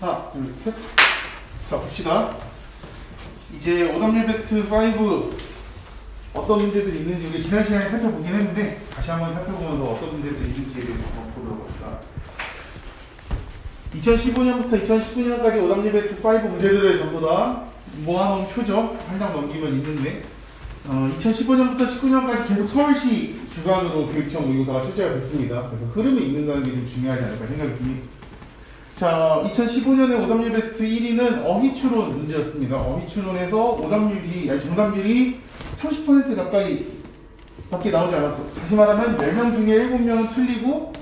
하나, 둘, 셋. 자, 봅시다. 이제 오답률 베스트 5 어떤 문제들이 있는지 우리 지난 시간에 살펴보긴 했는데 다시 한번 살펴보면서 어떤 문제들이 있는지에 대해서 한번 보도록 합시다. 2015년부터 2019년까지 오답률 베스트 5 문제들을 전부 다 모아놓은 표죠. 한 장 넘기면 있는데 2015년부터 19년까지 계속 서울시 주관으로 교육청 모의고사가 출제가 됐습니다. 그래서 흐름이 있는다는 게 좀 중요하지 않을까 생각이 듭니다. 자, 2015년에 오답률 베스트 1위는 어휘추론 문제였습니다. 어휘추론에서 정답률이 30% 가까이 밖에 나오지 않았어. 다시 말하면 10명 중에 7명은 틀리고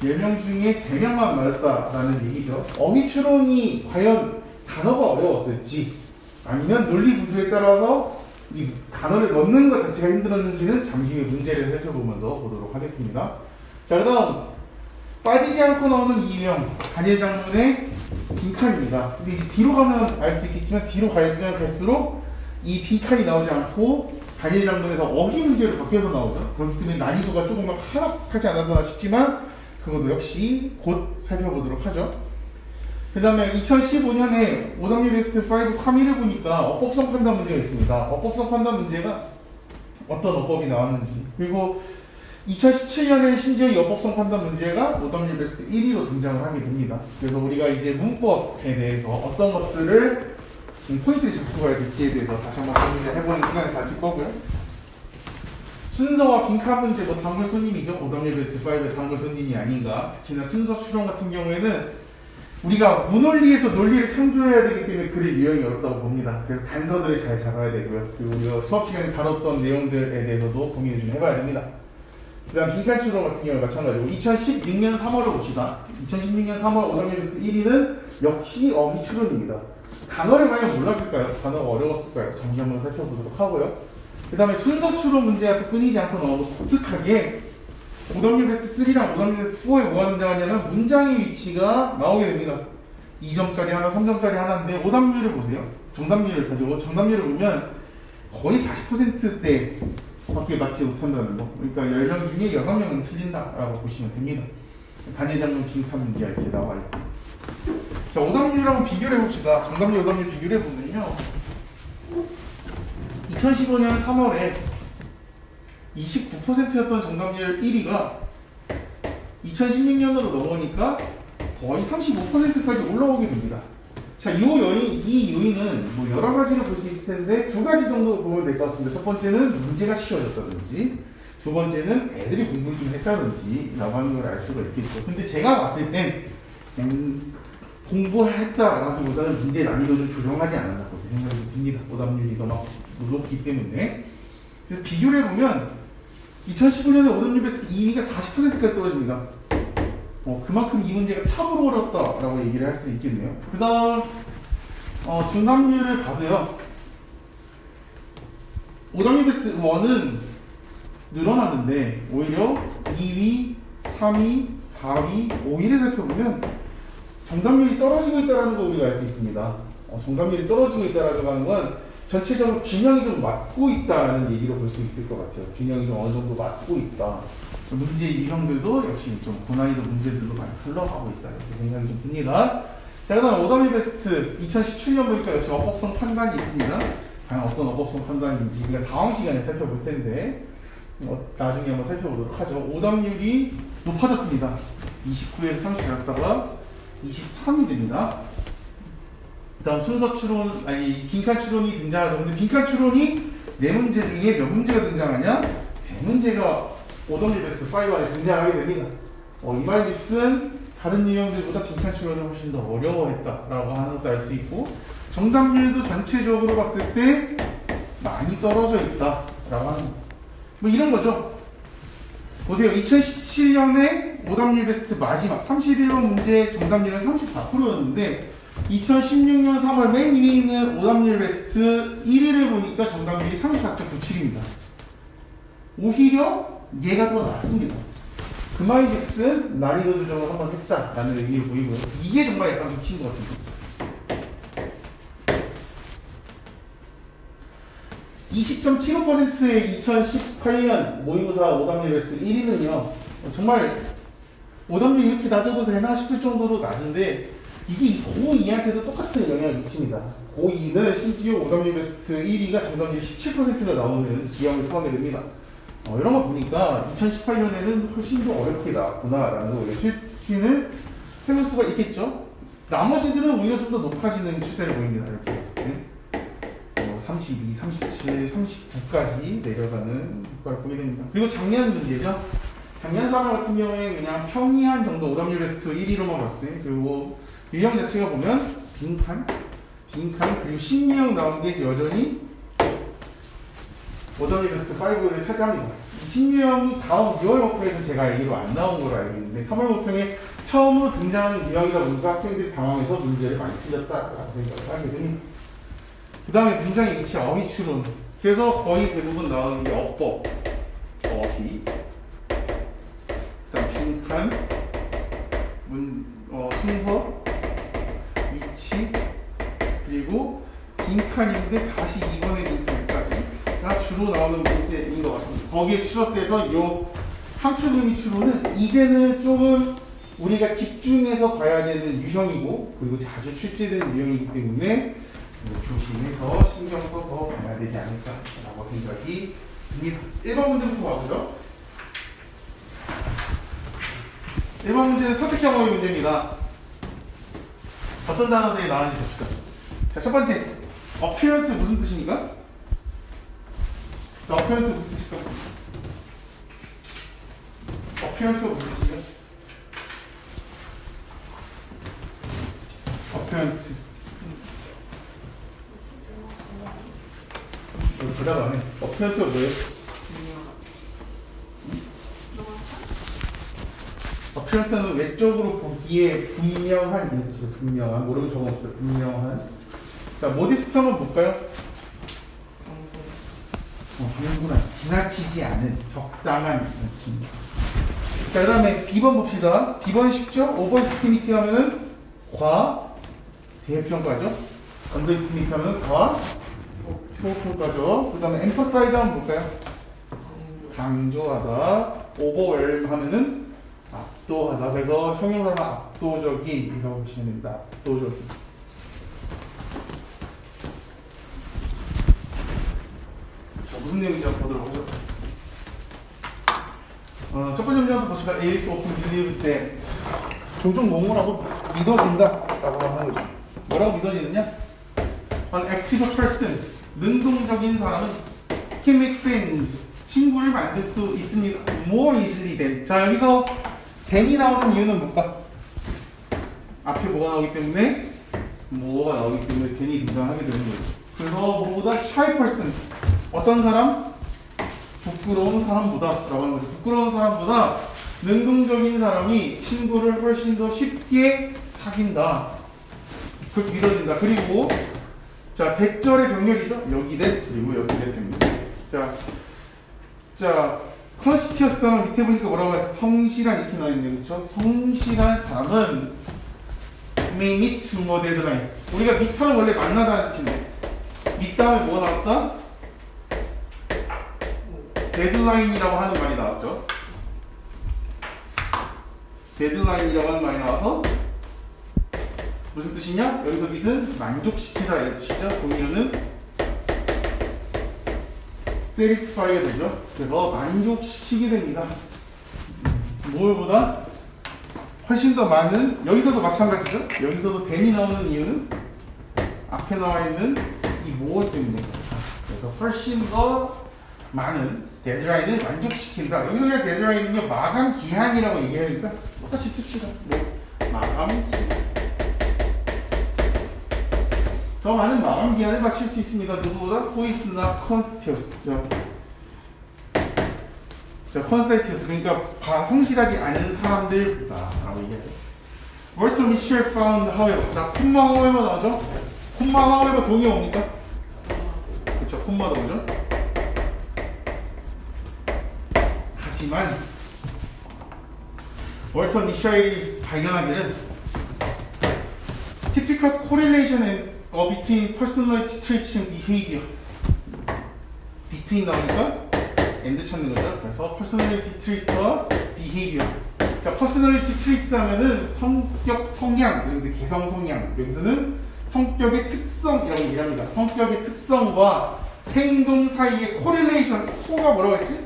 10명 중에 3명만 맞았다라는 얘기죠. 어휘추론이 과연 단어가 어려웠을지 아니면 논리 구조에 따라서 이 단어를 넣는 것 자체가 힘들었는지는 잠시 후에 문제를 살펴보면서 보도록 하겠습니다. 자, 그 다음 빠지지 않고 나오는 이유형 단일 장문의 빈칸입니다. 근데 이제 뒤로 가면 알 수 있겠지만 뒤로 가면 갈수록 이 빈칸이 나오지 않고 단일 장문에서 어휘 문제로 바뀌어서 나오죠. 그렇기 때문에 난이도가 조금만 하락하지 않았나 싶지만 그것도 역시 곧 살펴보도록 하죠. 그 다음에 2015년에 오답률 베스트 5 3위를 보니까 어법성 판단 문제가 있습니다. 어법성 판단 문제가 어떤 어법이 나왔는지, 그리고 2017년에 심지어 이 어법성 판단 문제가 오답률 베스트 1위로 등장을 하게 됩니다. 그래서 우리가 이제 문법에 대해서 어떤 것들을 포인트를 잡고 가야 될지에 대해서 다시 한번 고민을 해보는 시간을 가질 거고요. 순서와 빈칸 문제, 단골 손님이죠. 오답률 베스트 5의 단골 손님이 아닌가. 특히나 순서 추론 같은 경우에는 우리가 문논리에서 논리를 창조해야 되기 때문에 글의 유형이 어렵다고 봅니다. 그래서 단서들을 잘 잡아야 되고요. 그리고 우리가 수업 시간에 다뤘던 내용들에 대해서도 고민을 좀 해봐야 됩니다. 그 다음 빈칸 추론 같은 경우에 마찬가지고 2016년 3월을 봅시다. 2016년 3월 오답률 베스트 1위는 역시 어휘 추론입니다. 단어를 과연 몰랐을까요? 단어가 어려웠을까요? 잠시 한번 살펴보도록 하고요. 그 다음에 순서 추론 문제가 끊이지 않고 나오고 독특하게 오답률 베스트 3랑 오답률 베스트 4에 뭐가 등장하냐면 문장의 위치가 나오게 됩니다. 2점짜리 하나, 3점짜리 하나인데 오답률을 보세요. 정답률을 따지고 정답률을 보면 거의 40%대 밖에 맞지 못한다는 거. 그러니까 10명 중에 6명은 틀린다라고 보시면 됩니다. 단일 장문 빈칸 문제 이렇게 나와 있고. 자, 오답률하고 비교를 해봅시다. 정답률, 오답률 비교를 해보면요. 2015년 3월에 29%였던 정답률 1위가 2016년으로 넘어오니까 거의 35%까지 올라오게 됩니다. 자, 이 요인은 뭐 여러 가지로 볼 수 있을 텐데 두 가지 정도 보면 될 것 같습니다. 첫 번째는 문제가 쉬워졌다든지, 두 번째는 애들이 공부를 좀 했다든지 라고 하는 걸 알 수가 있겠죠. 근데 제가 봤을 땐 공부했다라기보다는 문제 난이도를 조정하지 않았다고 생각이 듭니다. 오답률이 너무 높기 때문에. 그래서 비교를 해보면 2015년에 오답률 베스트 2위가 40%까지 떨어집니다. 그만큼 이 문제가 탑으로 어렵다라고 얘기를 할 수 있겠네요. 그 다음 정답률을 봐도요. 오답률 베스트 1은 늘어났는데 오히려 2위, 3위, 4위, 5위를 살펴보면 정답률이 떨어지고 있다는 걸 우리가 알 수 있습니다. 정답률이 떨어지고 있다는 건 전체적으로 균형이 좀 맞고 있다는 얘기로 볼 수 있을 것 같아요. 균형이 좀 어느 정도 맞고 있다. 문제 유형들도 역시 좀 고난이도 문제들로 많이 흘러가고 있다 이렇게 생각이 좀 듭니다. 자, 그 다음 오답률 베스트 2017년 보니까 역시 어법성 판단이 있습니다. 과연 어떤 어법성 판단인지 우리가 다음 시간에 살펴볼 텐데 나중에 한번 살펴보도록 하죠. 오답률이 높아졌습니다. 29에서 30 갔다가 23이 됩니다. 그 다음 순서 추론, 빈칸 추론이 등장하죠. 근데 빈칸 추론이 4문제 중에 몇 문제가 등장하냐? 3문제가 오답률 베스트 5 안에 등장하게 됩니다. 이 말즉슨 다른 유형들보다 빈칸 추론이 훨씬 더 어려워했다라고 하는 것도 알 수 있고, 정답률도 전체적으로 봤을 때 많이 떨어져 있다라고 하는 거. 뭐 이런 거죠. 보세요. 2017년에 오답률 베스트 마지막 31번 문제 정답률은 34%였는데 2016년 3월 맨 위에 있는 오답률 베스트 1위를 보니까 정답률이 34.97입니다. 오히려 얘가 더 낫습니다. 그 말즉슨 난이도 조정을 한번 했다라는 의미를 보이고요. 이게 정말 약간 미친 것 같습니다. 20.75%의 2018년 모의고사 오답률 베스트 1위는요. 정말 오답률이 이렇게 낮아도 되나 싶을 정도로 낮은데 이게 고2한테도 똑같은 영향을 미칩니다. 고2는 심지어 오답률 베스트 1위가 정답률 17%가 나오는 기형을 포함하게 됩니다. 이런 거 보니까 2018년에는 훨씬 더 어렵게 나왔구나라는 거 실신을 해볼 수가 있겠죠. 나머지들은 오히려 좀 더 높아지는 추세를 보입니다. 이렇게 봤을 때 32, 37, 39까지 내려가는 효과를 보게 됩니다. 그리고 작년 문제죠. 작년 3월 같은 경우에 그냥 평이한 정도 오답률 베스트 1위로만 봤을 때 그리고 유형 자체가 보면 빈칸 그리고 신유형 나온 게 여전히 오답률 베스트 5를 차지합니다. 신유형이 다음 6월 목표에서 제가 알기로 안 나온 걸로 알고 있는데 3월 목표에 처음으로 등장하는 유형이다 보니까 학생들이 당황해서 문제를 많이 틀렸다라고 생각을 하게 됩니다. 그 다음에 문장의 위치 어휘 추론. 그래서 거의 대부분 나오는 게 어법, 어휘, 그다음 빈칸, 순서, 위치, 그리고 빈칸인데 42번의 빈칸까지가 주로 나오는 문제인 것 같습니다. 거기에 추러스에서 요 함축 의미 추론은 이제는 조금 우리가 집중해서 봐야 되는 유형이고 그리고 자주 출제되는 유형이기 때문에 조심해서 신경 써서 봐야 되지 않을까라고 생각이 듭니다. 1번 문제부터 봐보죠. 1번 문제는 선택형 어휘 문제입니다. 어떤 단어들이 나왔는지 봅시다. 자, 첫 번째, appearance 무슨 뜻입니까? appearance 무슨 뜻일까? appearance가 무슨 뜻이냐? appearance. 대답 안 해. appearance가 뭐예요? appearance는 외적으로 보기에 분명한 뜻이죠. 분명한. 모르면 적어봅시다. 분명한. 자, modest 한번 볼까요? 비는구나. 지나치지 않은 적당한 뜻입니다. 자, 그 다음에 B번 봅시다. B번 쉽죠? 5번 스티미티 하면은 대평가죠. 언더스티미티 하면은 표평가죠. 그 다음에 emphasize 한번 볼까요? 강조하다. overwhelm 하면은 압도하다. 그래서 형용사는 압도적인 이라고 보시면 됩니다. 압도적인. 자, 무슨 내용인지 한번 보도록 하죠. 첫 번째 문제 한번 봅시다. Alice often believes that 종종 뭐뭐라고 믿어진다라고 하는 거죠. 뭐라고 믿어지느냐? An active person, 능동적인 사람은 can make friends, 친구를 만들 수 있습니다. More easily than. 자, 여기서 than이 나오는 이유는 뭘까? 앞에 뭐가 나오기 때문에 뭐가 나오기 때문에 than이 등장하게 되는 거죠. 그래서 뭐보다 shy person, 어떤 사람? 부끄러운 사람보다 라고 하는 거죠. 부끄러운 사람보다 능동적인 사람이 친구를 훨씬 더 쉽게 사귄다. 그렇게 믿어진다. 그리고 자, 대절의 병렬이죠. 여기 대 그리고 여기 대 됩니다. 자, 컨시티어스 하면 밑에 보니까 뭐라고 해서 성실한 이렇게 나와있네요. 그렇죠? 성실한 사람은 may meet more deadlines. 우리가 meet하면 원래 만나다는 뜻인데 meet 다음에 뭐가 나왔다? 데드라인이라고 하는 말이 나왔죠. 데드라인이라고 하는 말이 나와서 무슨 뜻이냐? 여기서 밑은 만족시키다 이런 뜻이죠. 동의어는 satisfy가 되죠. 그래서 만족시키게 됩니다. 뭘보다 훨씬 더 많은, 여기서도 마찬가지죠. 여기서도 than이 나오는 이유는 앞에 나와 있는 이 more 때문에. 그래서 훨씬 더 많은 데드라인을 만족시킨다. 여기서 그냥 데드라인은요 마감 기한이라고 얘기하니까 똑같이 씁시다. 네. 마감 기한. 더 많은 마감 기한을 맞출 수 있습니다. 누구보다 포이스나 컨스티어스. 자, 컨스티어스 그러니까 성실하지 않은 사람들보다라고 얘기하죠. 월터 미셸 found however. 자, 콤마 however 나오죠. 콤마 however 동의 옵니까? 그렇죠. 콤마 나오죠. 하지만 월터 미셸이 발견하기는 typical correlation between personality traits and behavior. between 나오니까 and 찾는 거죠. 그래서 personality trait와 behavior. 자, 자, 퍼스널리티 트레이트 하면은 성격 성향, 여기서 개성 성향, 여기서는 성격의 특성이라고 얘기합니다. 성격의 특성과 행동 사이의 코릴레이션, 코가 뭐라고 했지?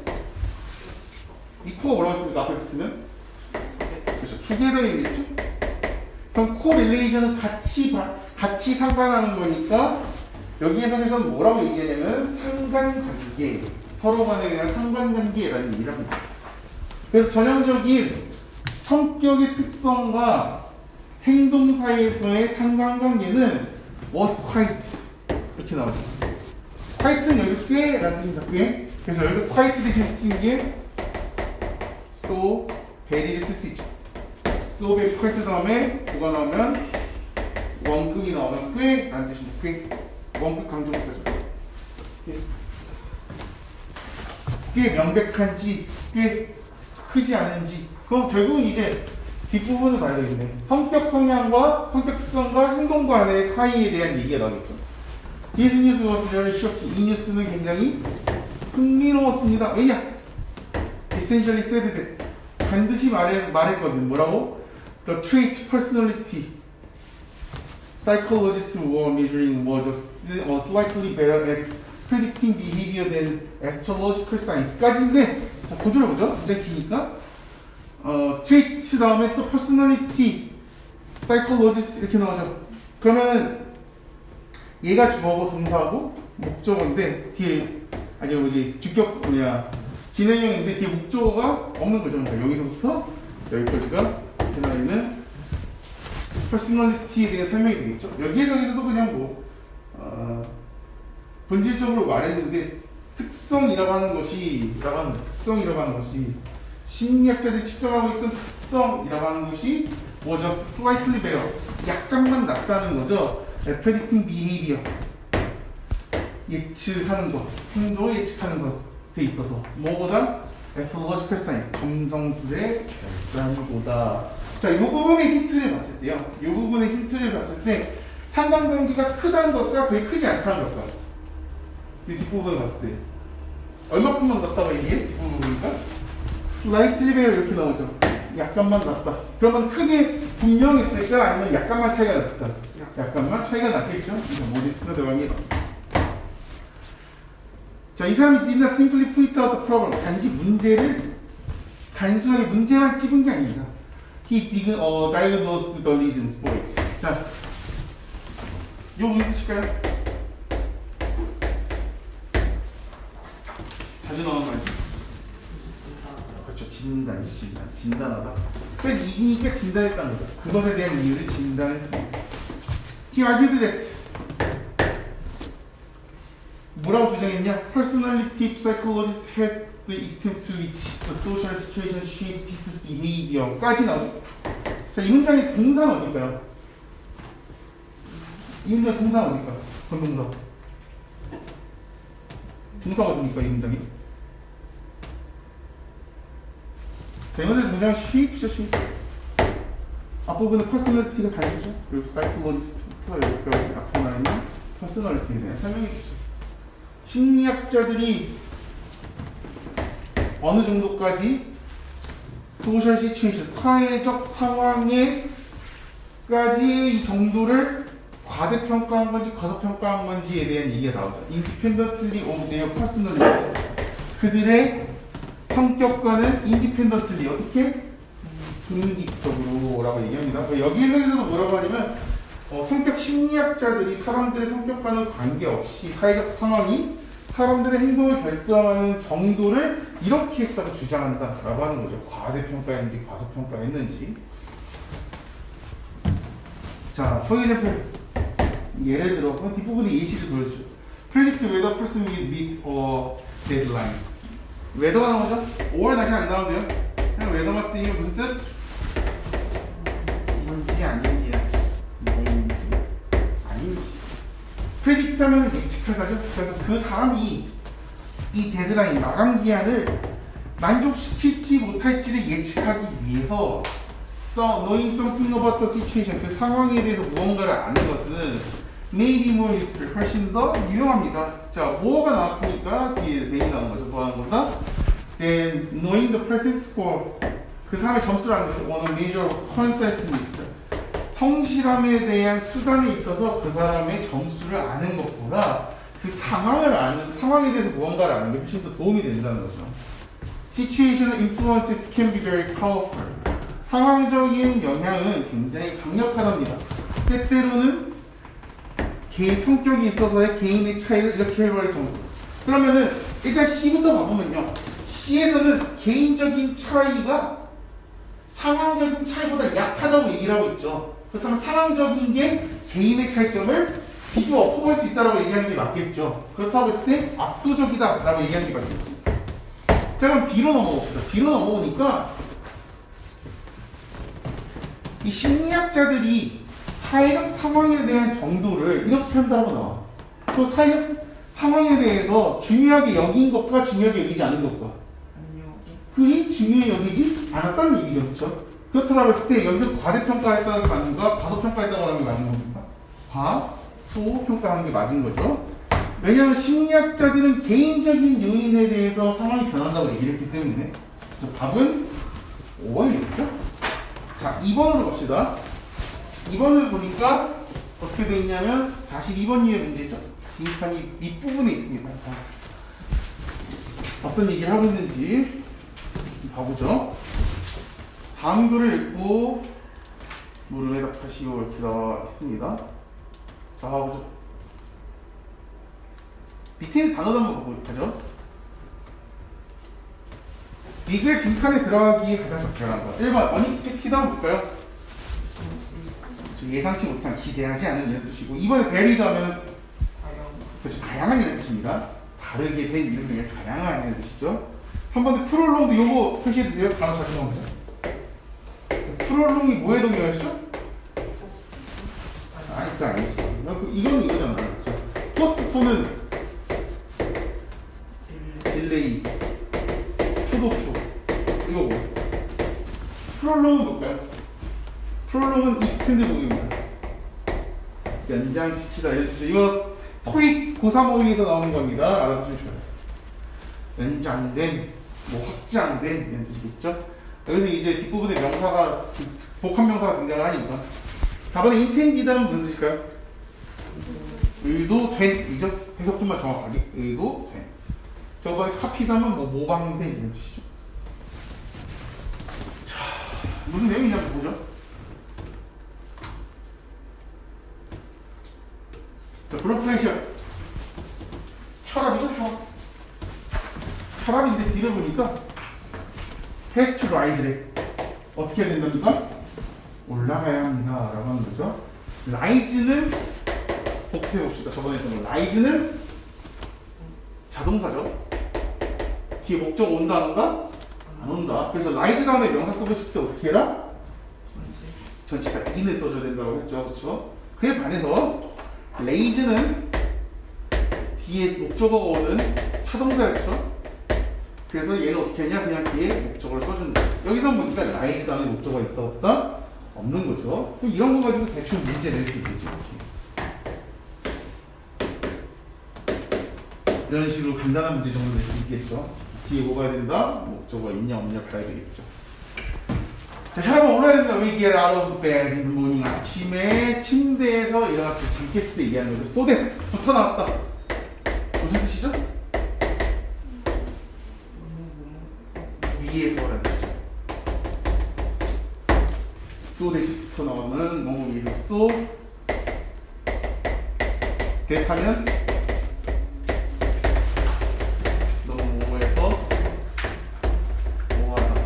이 코가 뭐라고 했습니까? 앞에 붙으면? 그렇죠. 투게더이겠죠? 그럼 코릴레이션은 같이 상관하는 거니까 여기에서는 뭐라고 얘기하냐면 상관관계, 서로 간에 대한 상관관계라는 얘기를 합니다. 그래서 전형적인 성격의 특성과 행동 사이에서의 상관관계는 was quite 이렇게 나오죠. quite는 여기서 꽤라는 뜻입니다. 꽤. 그래서 여기서 quite 대신 쓰는 게 so very를 쓸 수 있죠. so very quite 다음에 뭐가 나오면 원급이 나오면 꽤라는 뜻입니다. 꽤. 원급 강조부사죠. 꽤 명백한지 꽤 크지 않은지 그럼 결국은 이제 뒷부분을 봐야 되겠네. 성격 성향과 성격 특성과 행동관의 사이에 대한 얘기가 나오겠죠. This news was very shocking. 이 뉴스는 굉장히 흥미로웠습니다. 왜냐? Essentially said that 반드시 말했거든. 뭐라고? The trait personality psychologists were measuring was slightly better at predicting behavior than astrological science까지인데 자, 구조를 보죠. 굉장히 기니까 트레이트 다음에 또 퍼스널리티, 사이콜로지스트 이렇게 나오죠. 그러면 얘가 주어고 동사고 목적어인데 뒤에 아니 뭐지 주격 진행형인데 뒤에 목적어가 없는 거죠. 그러니까 여기서부터 여기까지가 이렇게 나와 있는 퍼스널리티에 대한 설명이 되겠죠. 여기에서도 그냥 뭐 본질적으로 말했는데 특성이라고 하는 것이 심리학자들이 측정하고 있던 특성이라고 하는 것이 뭐 just slightly better 약간만 낫다는 거죠. predicting behavior 예측하는 것, 행동을 예측하는 것에 있어서 뭐보다 astrological science 점성술의 결과보다 자, 이 부분의 힌트를 봤을 때요. 이 부분의 힌트를 봤을 때 상관관계가 크다는 것과 그리 크지 않다는 것과 이 뒷부분을 봤을 때 얼마큼만 낫다고 얘기해? 뒷부분이니까 slightly better 이렇게 나오죠. 약간만 낫다. 그러면 크게 분명했을까? 아니면 약간만 차이가 났을까? 약간만 차이가 났겠죠? 이거 모디스가 들어가니 자, 이 사람이 did not simply point out the problem. 단순하게 문제만 찝은 게 아닙니다. He diagnosed the reasons for it. 자, 이거 무슨 뜻일까요? 자주 나오는 말이죠. 그렇죠. 진단하다. 그래서 이니까 진단했다는 거죠. 그것에 대한 이유를 진단했습니다. He argued that 뭐라고 주장했냐? Personality psychologists had the extent to which the social situation shapes people's behavior까지 나오죠. 자, 이 문장의 동사는 어딜까요? 이 문장의 동사는 어딜까요? 건동사. 동사가 어딥니까? 이 문장이? 자, 이번에 문장 shape죠, shape. 앞부분은 personality가 단수죠. 그리고 psychologist부터 여기까지 앞에 나있는 personality에 대한 설명이 되죠. 심리학자들이 어느 정도까지 소셜 시츄에이션, 사회적 상황에까지 이 정도를 과대평가한 건지 과소평가한 건지에 대한 얘기가 나오죠. Independently of their personality. 그들의 성격과는 independently 어떻게? 중립적으로라고 얘기합니다. 여기에서도 뭐라고 하냐면 성격 심리학자들이 사람들의 성격과는 관계없이 사회적 상황이 사람들의 행동을 결정하는 정도를 이렇게 했다고 주장한다라고 하는 거죠. 과대평가했는지 과소평가했는지. 자, for example, 예를 들어 뒷부분에 예시를 보여주죠. Predict whether person will meet a deadline. 웨더가 나오죠? 5월 다시 안 나오네요. 그냥 웨더가 쓰이면 무슨 뜻? 이건지 아닌지 프레딕트 하면 예측하다죠. 그래서 그 사람이 이 데드라인 마감 기한을 만족시킬지 못할지를 예측하기 위해서 knowing something about the situation 그 상황에 대해서 무언가를 아는 것은 may be more useful 훨씬 더 유용합니다. 자, 뭐가 나왔으니까 뒤에 내이 나온 거죠. 뭐 하는 거다? Then knowing the present score 그 사람의 점수를 아는 거죠. One major consensus. 성실함에 대한 수단에 있어서 그 사람의 점수를 아는 것보다 그 상황에 대해서 무언가를 아는 게 훨씬 더 도움이 된다는 거죠. Situational influences can be very powerful. 상황적인 영향은 굉장히 강력하답니다. 때때로는 개인 성격이 있어서의 개인의 차이를 이렇게 해버릴 정도. 그러면은 일단 C부터 봐보면요. C에서는 개인적인 차이가 상황적인 차이보다 약하다고 얘기를 하고 있죠. 그렇다면 상황적인 게 개인의 차이점을 뒤집어 엎어볼 수 있다고 얘기하는 게 맞겠죠. 그렇다고 했을 때 압도적이다라고 얘기하는 게 맞겠죠. 자, 그럼 B로 넘어봅시다. B로 넘어오니까 이 심리학자들이 사회적 상황에 대한 정도를 이렇게 한다고 나와. 또 사회적 상황에 대해서 중요하게 여긴 것과 중요하게 여기지 않은 것과 그리 중요히 여기지 않았다는 얘기죠. 그렇죠? 그렇다고 했을 때 여기서 과대평가했다는 게 맞는가? 과소평가했다고 하는 게 맞는 겁니까? 과소평가하는 게 맞은 거죠. 왜냐하면 심리학자들은 개인적인 요인에 대해서 상황이 변한다고 얘기를 했기 때문에. 그래서 답은 5번이겠죠? 자, 2번으로 갑시다. 2번을 보니까 어떻게 되어 있냐면 42번 이의 문제죠. 빈칸이 밑부분에 있습니다. 자, 어떤 얘기를 하고 있는지 봐보죠. 다음 글을 읽고 물을 해답하시오 이렇게 나와 있습니다. 자, 봐보죠. 밑에 단어도 한번 보죠. 이 글 빈칸에 들어가기에 가장 적절한 것. 1번 unexpected 한번 볼까요? 예상치 못한, 기대하지 않은 이런 뜻이고 2번에 varied 하면 그렇죠, 다양한 이런 뜻입니다. 다르게 된 이런 중에 다양한 이런 뜻이죠. 3번에 프롤롱도 요거 표시해주세요. 단어 잘 적어보세요. 프롤롱이 뭐에 동의하시죠? 아직도 아니지. 이거는 이거잖아. 그렇죠? 포스트포는 딜레이, 푸도표. 이거 뭐? 프롤롱은 뭘까요? 프롤롱은 익스텐드 동의입니다. 연장시키다 이런 뜻이죠. 이거 토익 고3 모의에서 나오는 겁니다. 알아두시면 좋아요. 연장된, 뭐 확장된 이런 뜻이겠죠. 여기서 이제 뒷부분에 명사가 복합 명사가 등장을 하니까 답은 intended는 무슨 뜻일까요? 의도된 이죠. 해석 좀만 정확하게 의도된. 저번에 copied하면 뭐 모방된 이런 뜻이죠. 자, 무슨 내용이냐고 보죠. 자, 블러프레셔 혈압이죠, 혈압. 혈압인데 뒤를 보니까 has to rise래. 어떻게 해야 된답니까? 올라가야 합니다 라고 하는 거죠. rise는 복습해 봅시다. 저번에 했던 거. rise는 자동사죠. 뒤에 목적 온다 안 온다? 안 온다. 그래서 rise 다음에 명사 쓰고 싶을 때 어떻게 해라? 전치사 in을 써줘야 된다고 했죠. 그렇죠? 그에 반해서 raise는 뒤에 목적어가 오는 타동사였죠. 그래서 얘는 어떻게 하냐? 그냥 뒤에 목적어를 써준다. 여기서 보니까 rise 다음에 목적어가 있다 없다? 없는 거죠. 그럼 이런 거 가지고 대충 문제 낼 수 있겠지. 이런 식으로 간단한 문제 정도 낼 수 있겠죠. 뒤에 뭐가 해야 된다? 목적어가 있냐 없냐 봐야 되겠죠. 자, 혈압은 올라야 된다. We get out of bed in the morning. 아침에 침대에서 일어났을 때 잠 깼을 때 얘기하는 거죠. so that 붙어 나왔다. 무슨 뜻이죠? 위에서라는 뜻이죠. so that이 붙어 나오면 너무 위에서 so that 하면 너무 뭐해서 뭐하다.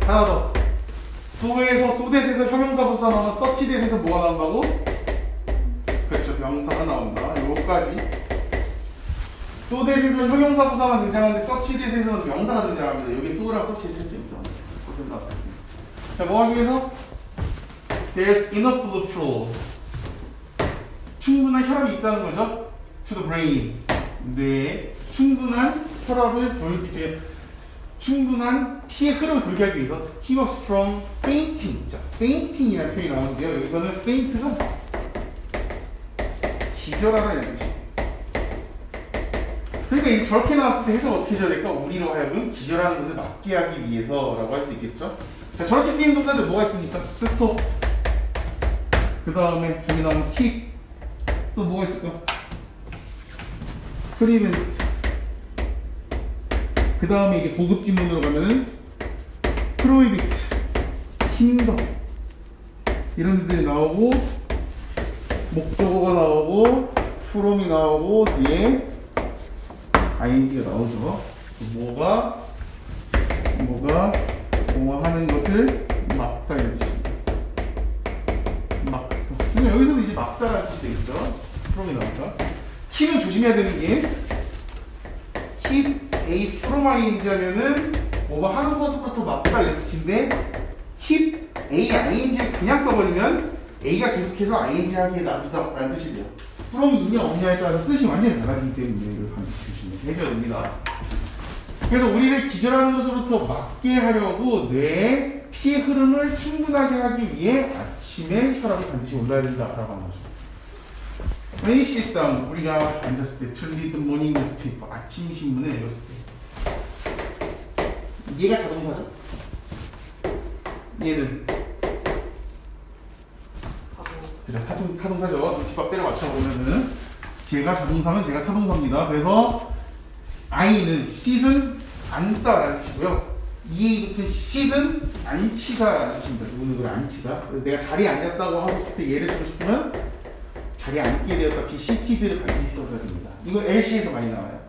하나 더. so에서 so that에서 형용사 부사 나오면 such that에서 뭐가 나온다고? 그렇죠. 명사가 나온다. 요거까지. so that에서 형용사 부사가 등장하는데 such that에서는 명사가 등장합니다. 여기 so랑 such의 차이점이죠. 자, 뭐 하기 위해서? There's enough blood flow. 충분한 혈압이 있다는 거죠. To the brain. 네, 충분한 혈압을 돌기, 충분한 피의 흐름을 돌게 하기 위해서 he was from fainting. 자, fainting이라는 표현이 나오는데요. 여기서는 faint가 기절하다 이런 뜻이에요. 그러니까 이제 저렇게 나왔을 때 해석 어떻게 해줘야 될까? 우리로 하여금 기절하는 것을 막게 하기 위해서라고 할 수 있겠죠? 자, 저렇게 쓰이는 동사들 뭐가 있습니까? 스톱. 그 다음에 저기 나오는 킥. 또 뭐가 있을까? 프리벤트. 그 다음에 이게 고급 지문으로 가면은 프로이비트, 힌더 이런 애들이 나오고 목적어가 나오고 프롬이 나오고 뒤에 ing가 나오죠. 뭐가 하는 것을 막다 이런 뜻입니다. 막다. 그러면 여기서도 이제 막다라는 뜻이 되겠죠. 프롬이 나오니까. 킵은 조심해야 되는 게 keep a from ing 하면은 뭐가 하는 것부터 막다 이런 뜻인데 keep a ing를 그냥 써버리면 a가 계속해서 ing 하기에 놔두다 라는 뜻이 돼요. from이 있냐 없냐에 따라서 뜻이 완전히 달라지기 때문에 이걸 반드시 조심해야 됩니다. 그래서 우리를 기절하는 것으로부터 막게 하려고 뇌의 피의 흐름을 충분하게 하기 위해 아침에 혈압이 반드시 올라야 된다라고 하는 거죠. When you sit down, 우리가 앉았을 때 to read the morning newspaper, 아침 신문을 읽었을 때 얘가 자동사죠? 얘는 그죠? 타동사죠. 집밥 때려 맞춰보면은 제가 자동사면 제가 타동사입니다. 그래서 I는 sit은 앉다라는 뜻이고요. 이 붙은 sit은 앉히다라는 뜻입니다. 누구는 그걸 앉히다. 내가 자리에 앉았다고 하고 싶을 때 예를 쓰고 싶으면 자리에 앉게 되었다. be seated를 반드시 써줘야 됩니다. 이거 LC에서 많이 나와요.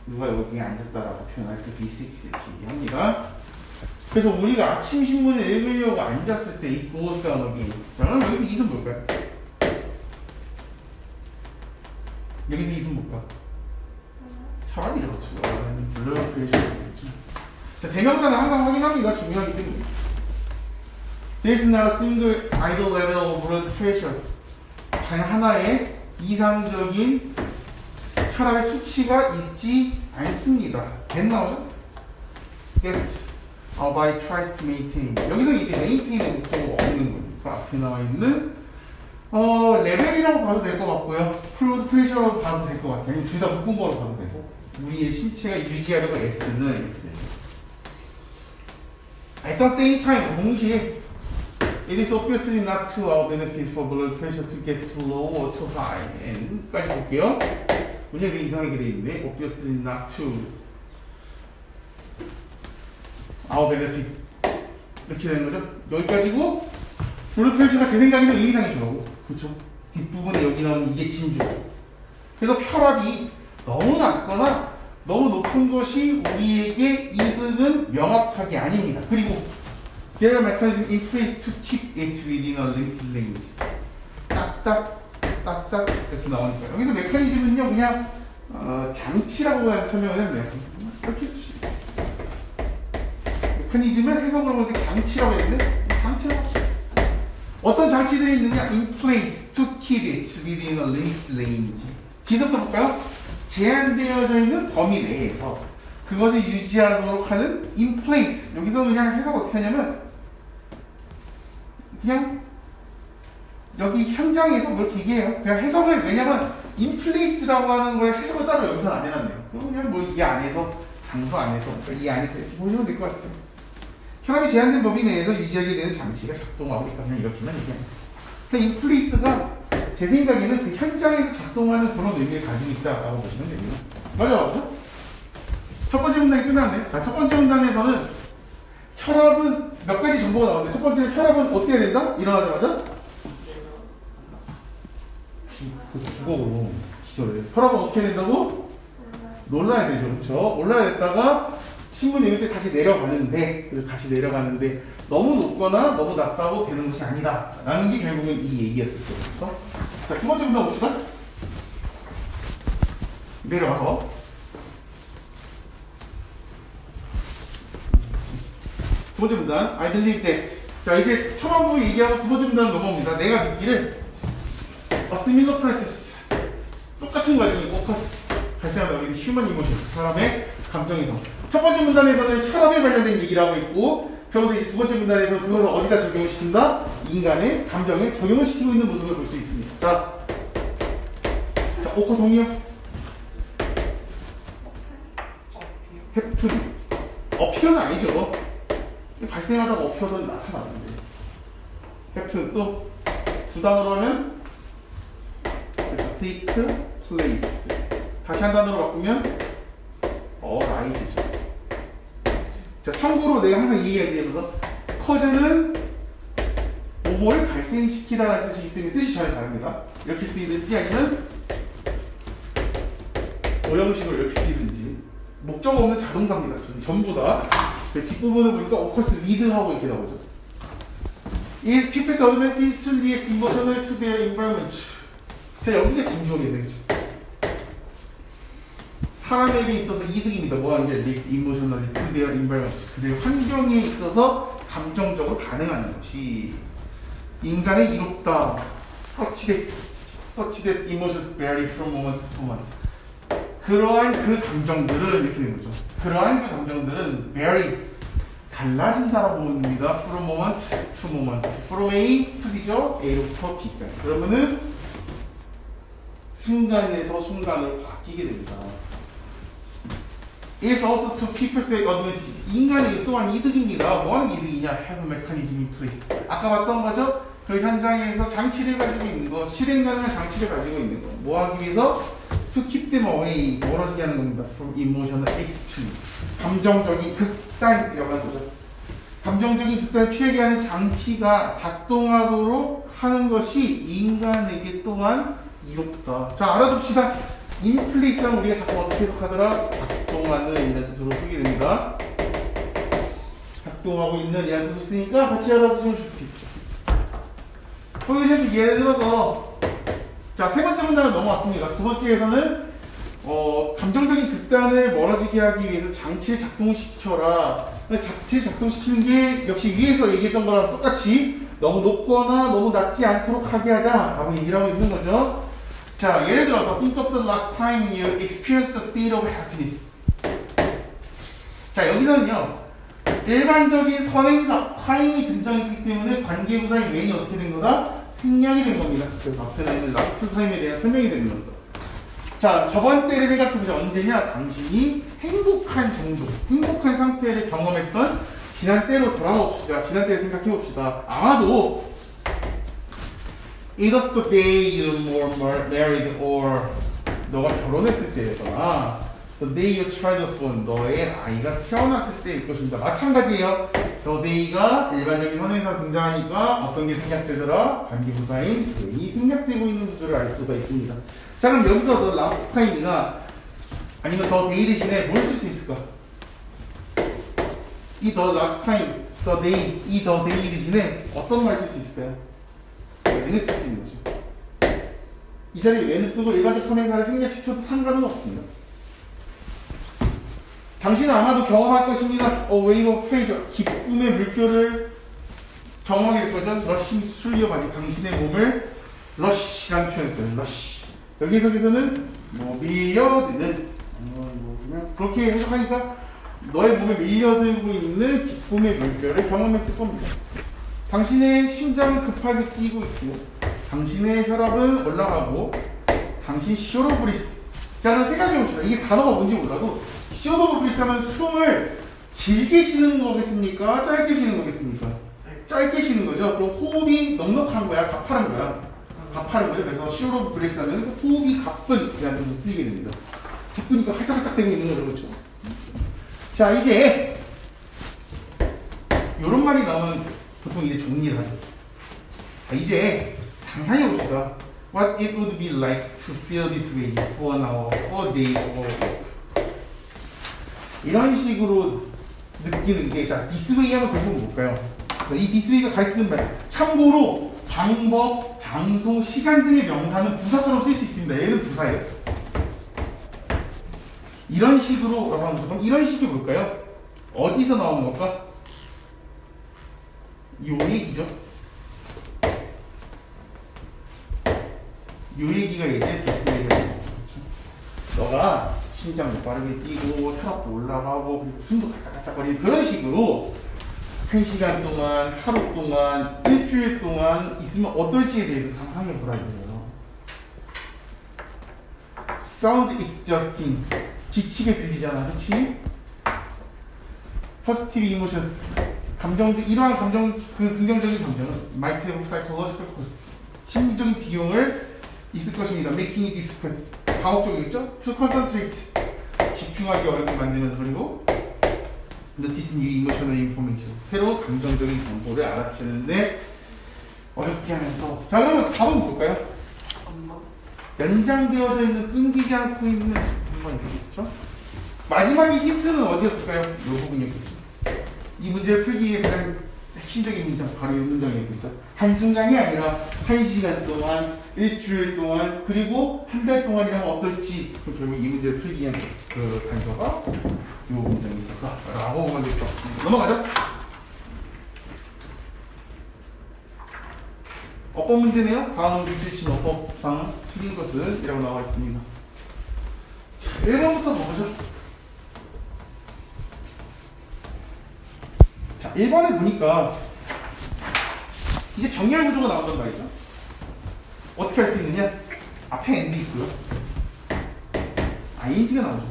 누가 여기에 앉았다라고 표현할 때 be seated 이렇게 얘기합니다. 그래서 우리가 아침 신문을 읽으려고 앉았을 때 이 goes down again. 자, 그럼 여기서 이은 뭘까요? 여기서 이은 뭘까? 차라리 그렇죠. 물론 그러시겠죠. 자, 대명사는 항상 확인합니다. 중요하기 때문에. There is not a single idle level of blood pressure. 단 하나의 이상적인 혈압의 수치가 있지 않습니다. get 나오죠? get our body tries to maintain. 여기서 이제 maintain의 목적어가 없는 거니까 앞에 나와 있는 레벨이라고 봐도 될 것 같고요. blood pressure라고 봐도 될 것 같아요. 둘 다 묶은 거로 봐도 되고. 우리의 신체가 유지하려고 S는 이렇게 되죠. At the same time, 동시에 it is obviously not to our benefit for blood pressure to get too low or too high. 까지 볼게요. 문장이 되게 이상하게 되어 있는데 obviously not to our benefit 이렇게 되는 거죠. 여기까지고 blood pressure가 제 생각에는 의미상이죠. 그렇죠? 뒷부분에 여기 나오는 이게 진주고. 그래서 혈압이 너무 낮거나 너무 높은 것이 우리에게 이득은 명확하게 아닙니다. 그리고 there are mechanisms in place to keep it within a limited range. 딱딱 이렇게 나오니까 여기서 메커니즘은요 그냥 장치라고 설명을 했네요. 이렇게 쓰시죠. 메커니즘을 해석을 하면 장치라고 했는데 장치라고 합시다. 어떤 장치들이 있느냐? in place to keep it within a limited range. 뒤에서부터 볼까요? 제한되어져 있는 범위 내에서 그것을 유지하도록 하는 in place. 여기서 그냥 해석 어떻게 하냐면 그냥 여기 현장에서 뭘 얘기해요. 그냥 해석을 왜냐면 in place라고 하는 걸 해석을 따로 여기서 안 해놨네요. 그냥 뭘 이 안에서 장소 안에서 그러니까 이 안에서 이렇게 보시면 될 것 같아요. 혈압이 제한된 범위 내에서 유지하게 되는 장치가 작동하고 있다. 그냥 이렇게만 얘기해요. 그러니까 in place가 제 생각에는 그 현장에서 작동하는 그런 의미를 가지고 있다라고 보시면 됩니다. 맞죠? 첫 번째 문단이 끝났네. 자, 첫 번째 문단에서는 혈압은 몇 가지 정보가 나오는데 첫 번째는 혈압은 어떻게 해야 된다? 일어나자마자 국어로 기절해. 혈압은 어떻게 해야 된다고? 놀라야 되죠. 그렇죠? 올라야 됐다가 신문 읽을 때 다시 내려가는데 그래서 다시 내려가는데 너무 높거나 너무 낮다고 되는 것이 아니다 라는 게 결국은 이 얘기였을 거예요. 자, 두 번째 문단 봅시다. 내려가서 두 번째 문단 I believe that. 자, 이제 초반부 얘기하고 두 번째 문단 넘어옵니다. 내가 믿기를 A similar process. 똑같은 과정이 focus 발생하다 보니 human emotion. 사람의 감정이동. 첫 번째 문단에서는 혈압에 관련된 얘기를 하고 있고 그러면서 이제 두 번째 문단에서 그것을 어디다 적용을 시킨다? 인간의 감정에 적용을 시키고 있는 모습을 볼 수 있습니다. 자, 오커 동의요? have to be. 어피어는 아니죠. 발생하다가 어피어는 나타나는데. have to 또 두 단어로 하면 take place. 다시 한 단어로 바꾸면 arise죠. 자, 참고로 내가 항상 이 얘기하면서 cause는 뭐뭐를 발생시키다라는 뜻이기 때문에 뜻이 전혀 다릅니다. 이렇게 쓰이든지 아니면 오형식으로 이렇게 쓰이든지 목적 없는 자동사입니다. 전부 다. 뒷부분을 보니까 occurs with하고 이렇게 나오죠. Is people advantage to react emotional to their environment. 자, 여기가 진주어겠네, 그쵸? 사람에게 있어서 이득입니다. 뭐 하는 게 react emotionally to their environment. 그들의 환경에 있어서 감정적으로 반응하는 것이 인간의 이롭다. such that emotions vary from moment to moment. 그러한 그 감정들은 이렇게 되는 거죠. 그러한 그 감정들은 vary 달라진다라고 봅니다. From moment to moment. From A to B죠. A로부터 B까지. 그러면은 순간에서 순간으로 바뀌게 됩니다. It's also to people's advantage. 인간에게 또한 이득입니다. 뭐하는 이득이냐? Have a mechanism in place. 아까 봤던 거죠? 그 현장에서 장치를 가지고 있는 거, 실행 가능한 장치를 가지고 있는 거. 뭐 하기 위해서? To keep them away. 멀어지게 하는 겁니다. From emotional extremes. 감정적인 극단이라고 하는 거죠. 감정적인 극단을 피하게 하는 장치가 작동하도록 하는 것이 인간에게 또한 이롭다. 자, 알아둡시다. in place랑 우리가 자꾸 어떻게 해석하더라? 작동하는 이라는 뜻으로 쓰게 됩니다. 작동하고 있는 이라는 뜻을 쓰니까 같이 알아두시면 좋겠죠. 포지션 예를 들어서 자, 세 번째 문단은 넘어왔습니다. 두 번째에서는 감정적인 극단을 멀어지게 하기 위해서 장치를 작동시켜라. 장치를 작동시키는 게 역시 위에서 얘기했던 거랑 똑같이 너무 높거나 너무 낮지 않도록 하게 하자 라고 얘기를 하고 있는 거죠. 자, 예를 들어서 think of the last time you experienced the state of happiness. 자, 여기서는요 일반적인 선행사 time이 등장했기 때문에 관계부사의 when이 어떻게 된 거다? 생략이 된 겁니다. 그래서 앞에 있는 last time에 대한 설명이 되는 겁니다. 자, 저번 때를 생각해보자. 언제냐? 당신이 행복한 정도, 행복한 상태를 경험했던 지난 때로 돌아봅시다. 지난 때를 생각해봅시다. 아마도 It was the day you were married or 너가 결혼했을 때거나 The day your child was born, 너의 아이가 태어났을 때일 것입니다. 마찬가지예요. The day가 일반적인 선행사 등장하니까 어떤 게 생략되더라? 관계부사인 when이 생략되고 있는 구조를 알 수가 있습니다. 자, 그럼 여기서 the last time이나 아니면 the day 대신에 뭘 쓸 수 있을까? 이 the last time, the day, 이 the day 대신에 어떤 말 쓸 수 있을까요? when을 쓸 수 있는 거죠. 이 자리에 when을 쓰고 일반적 선행사를 생략시켜도 상관은 없습니다. 당신은 아마도 경험할 것입니다. wave of pleasure, 기쁨의 물결을 경험하게 될 거죠. 러쉬 술려가지고 당신의 몸을 러쉬라는 표현을 써요. 러쉬. 여기서는 뭐 밀려드는 그냥 그렇게 해석하니까 너의 몸에 밀려들고 있는 기쁨의 물결을 경험했을 겁니다. 당신의 심장은 급하게 뛰고 있고 당신의 혈압은 올라가고 당신 쇼로브리스. 자, 그럼 생각해봅시다. 이게 단어가 뭔지 몰라도 쇼로브리스 하면 숨을 길게 쉬는 거겠습니까? 짧게 쉬는 거겠습니까? 짧게 쉬는 거죠. 그럼 호흡이 넉넉한 거야? 가파른 거야? 가파른 거죠. 그래서 쇼로브리스 하면 호흡이 가쁜 이라는 뜻으로 쓰이게 됩니다. 가쁘니까 할딱할딱 되고 있는 거죠. 그렇죠? 자, 이제 요런 말이 나오면 보통 이제 정리를 하죠. 자, 이제 상상해 봅시다. What it would be like to feel this way for an hour, for a day, or a week. 이런 식으로 느끼는 게, 자, this way 하면 결국은 뭘까요? 자, 이 this way가 가리키는 말. 참고로 방법, 장소, 시간 등의 명사는 부사처럼 쓸 수 있습니다. 얘는 부사예요. 이런 식으로 그럼 이런 식이 뭘까요? 어디서 나오는 걸까? 요 얘기죠. 요 얘기가 이제 디스웨이가 되는 거죠. 너가 심장도 빠르게 뛰고 혈압도 올라가고 숨도 가닥가닥거리는 그런 식으로 1시간 동안, 하루 동안, 일주일 동안 있으면 어떨지에 대해서 상상해 보라 이거예요. Sound exhausting. 지치게 들리잖아, 그렇지? positive emotions. 이러한 긍정적인 감정은 might have psychological costs. 심리적인 비용을 있을 것입니다. making it difficult. 과학적이겠죠? to concentrate. 집중하기 어렵게 만들면서 그리고 notice new emotional information. 새로운 감정적인 정보를 알아채는데 어렵게 하면서. 자, 그러면 답은 볼까요? 연장되어져 있는 끊기지 않고 있는 부분이 되겠죠? 마지막에 힌트는 어디였을까요? 이 부분이었겠죠. 이 문제를 풀기에 가장 핵심적인 문장 바로 이 문장이었겠죠. 한순간이 아니라 1시간 동안, 일주일 동안, 그리고 한 달 동안이라면 어떨지. 결국 이 문제를 풀기 위한 그 단서가 이 문장이 있었다라고 보면 되죠. 넘어가죠. 어법 문제네요. 다음 주신 어법상 틀린 것은 이라고 나와 있습니다. 자, 1번부터 보죠. 자, 1번에 보니까 이제 병렬 구조가 나온단 말이죠. 어떻게 할 수 있느냐? 앞에 and 있고요. ing가 나오죠.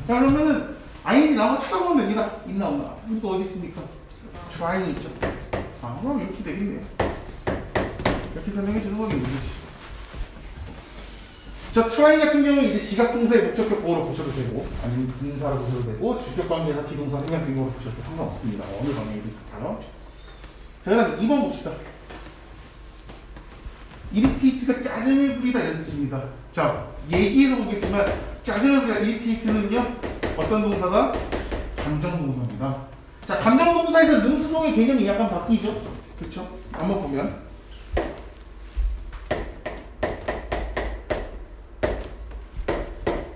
자, 그러면은 ing 나오고 찾아보면 됩니다. 있나 없나? 이거 어디 있습니까? trying 있죠. 아, 그럼 이렇게 되겠네요. 이렇게 설명해 주는 거겠네. 저 trying 같은 경우는 이제 지각 동사의 목적격 보호로 보셔도 되고, 아니면 분사로 보셔도 되고, 주격 관계에서 비동사 생략 등으로 보셔도 상관없습니다. 어느 방향이든 좋고요. 자, 그다음 2번 봅시다. irritate가 짜증을 부리다 이런 뜻입니다. 자, 얘기해서 보겠지만 짜증을 부리다 irritate는요 어떤 동사다? 감정 동사입니다. 자, 감정 동사에서 능수동의 개념이 약간 바뀌죠. 그렇죠? 한번 보면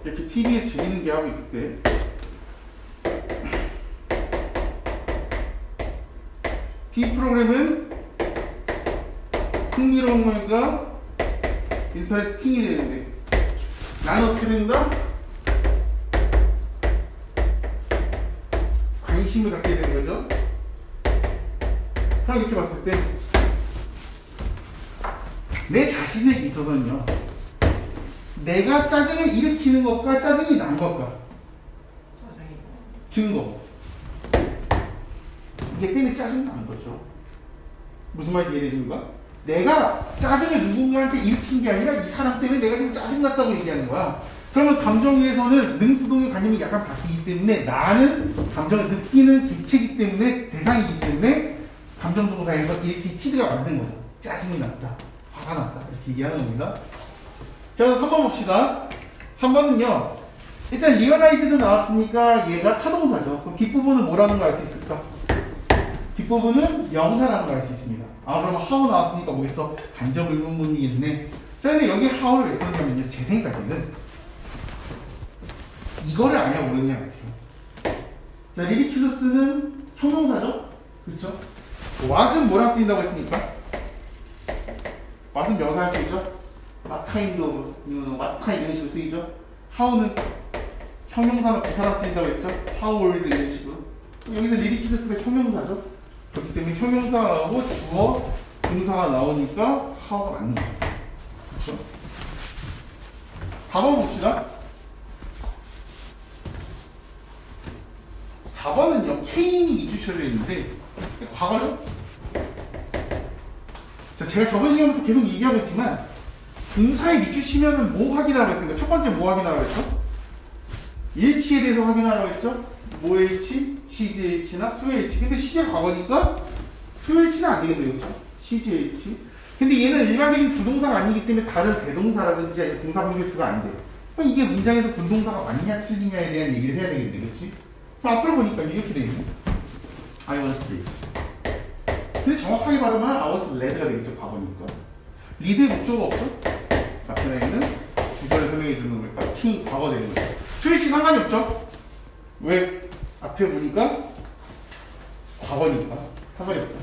이렇게 TV에서 재밌는 게 하고 있을 때 T 프로그램은 흥미로운 것과 인터레스팅이 되는데 나는 어떻게 된다? 관심을 갖게 되는 거죠. 그럼 이렇게 봤을 때 내 자신에게 있어서는요 내가 짜증을 일으키는 것과 짜증이 난 것과 증거 이게 때문에 짜증이 나는 거죠. 무슨 말인지 이해되십니까? 내가 짜증을 누군가한테 일으킨 게 아니라 이 사람 때문에 내가 지금 짜증났다고 얘기하는 거야. 그러면 감정에서는 능수동의 관념이 약간 바뀌기 때문에 나는 감정을 느끼는 객체이기 때문에 대상이기 때문에 감정동사에서 irrited가 만든 거죠. 짜증이 났다, 화가 났다 이렇게 얘기하는 겁니다. 자, 3번 봅시다. 3번은요 일단 realize도 나왔으니까 얘가 타동사죠. 그럼 뒷부분은 뭐라는 걸 알 수 있을까? 뒷부분은 명사라는 걸 알 수 있습니다. 아, 그럼 how 나왔으니까 뭐겠어? 간접 의문문이겠네. 자, 근데 여기 how를 왜 썼냐면요 제 생각에는 이거를 아냐 모르냐 같아요. 자, ridiculous는 형용사죠? 그렇죠? what은 뭐랑 쓰인다고 했습니까? what은 명사할 수 있죠? what kind of, what kind 이런 식으로 쓰이죠? how는 형용사나 부사랑 쓰인다고 했죠? how old 이런 식으로. 여기서 ridiculous가 형용사죠? 그렇기 때문에 형용사하고 주어, 동사가 나오니까 how가 맞는 거죠. 그렇죠? 4번 봅시다. 4번은요 came이 밑줄 쳐져 있는데 과거죠? 자, 제가 저번 시간부터 계속 얘기하고 있지만 동사에 밑줄 치면은 뭐 확인하라고 했습니까? 첫 번째 뭐 확인하라고 했죠? 일치에 대해서 확인하라고 했죠? 모일치, CGH나 수일치. 근데 시제 과거니까 수일치는 안 되겠네요. 그렇죠? CGH. 근데 얘는 일반적인 부동사가 아니기 때문에 다른 대동사라든지 아니면 동사 분류수가 안 돼요. 그럼 이게 문장에서 분동사가 맞냐 틀리냐에 대한 얘기를 해야 되겠는데, 그렇지? 그럼 앞으로 보니까 이렇게 되겠네. I was read. 근데 정확하게 말하면 I was read가 되겠죠, 과거니까. read의 목적어 없죠? 나타내는 구절을 설명해 주는 거니까 king 과거 되는 거죠. 스위치 상관이 없죠? 왜? 앞에 보니까 과거니까 상관이 없다.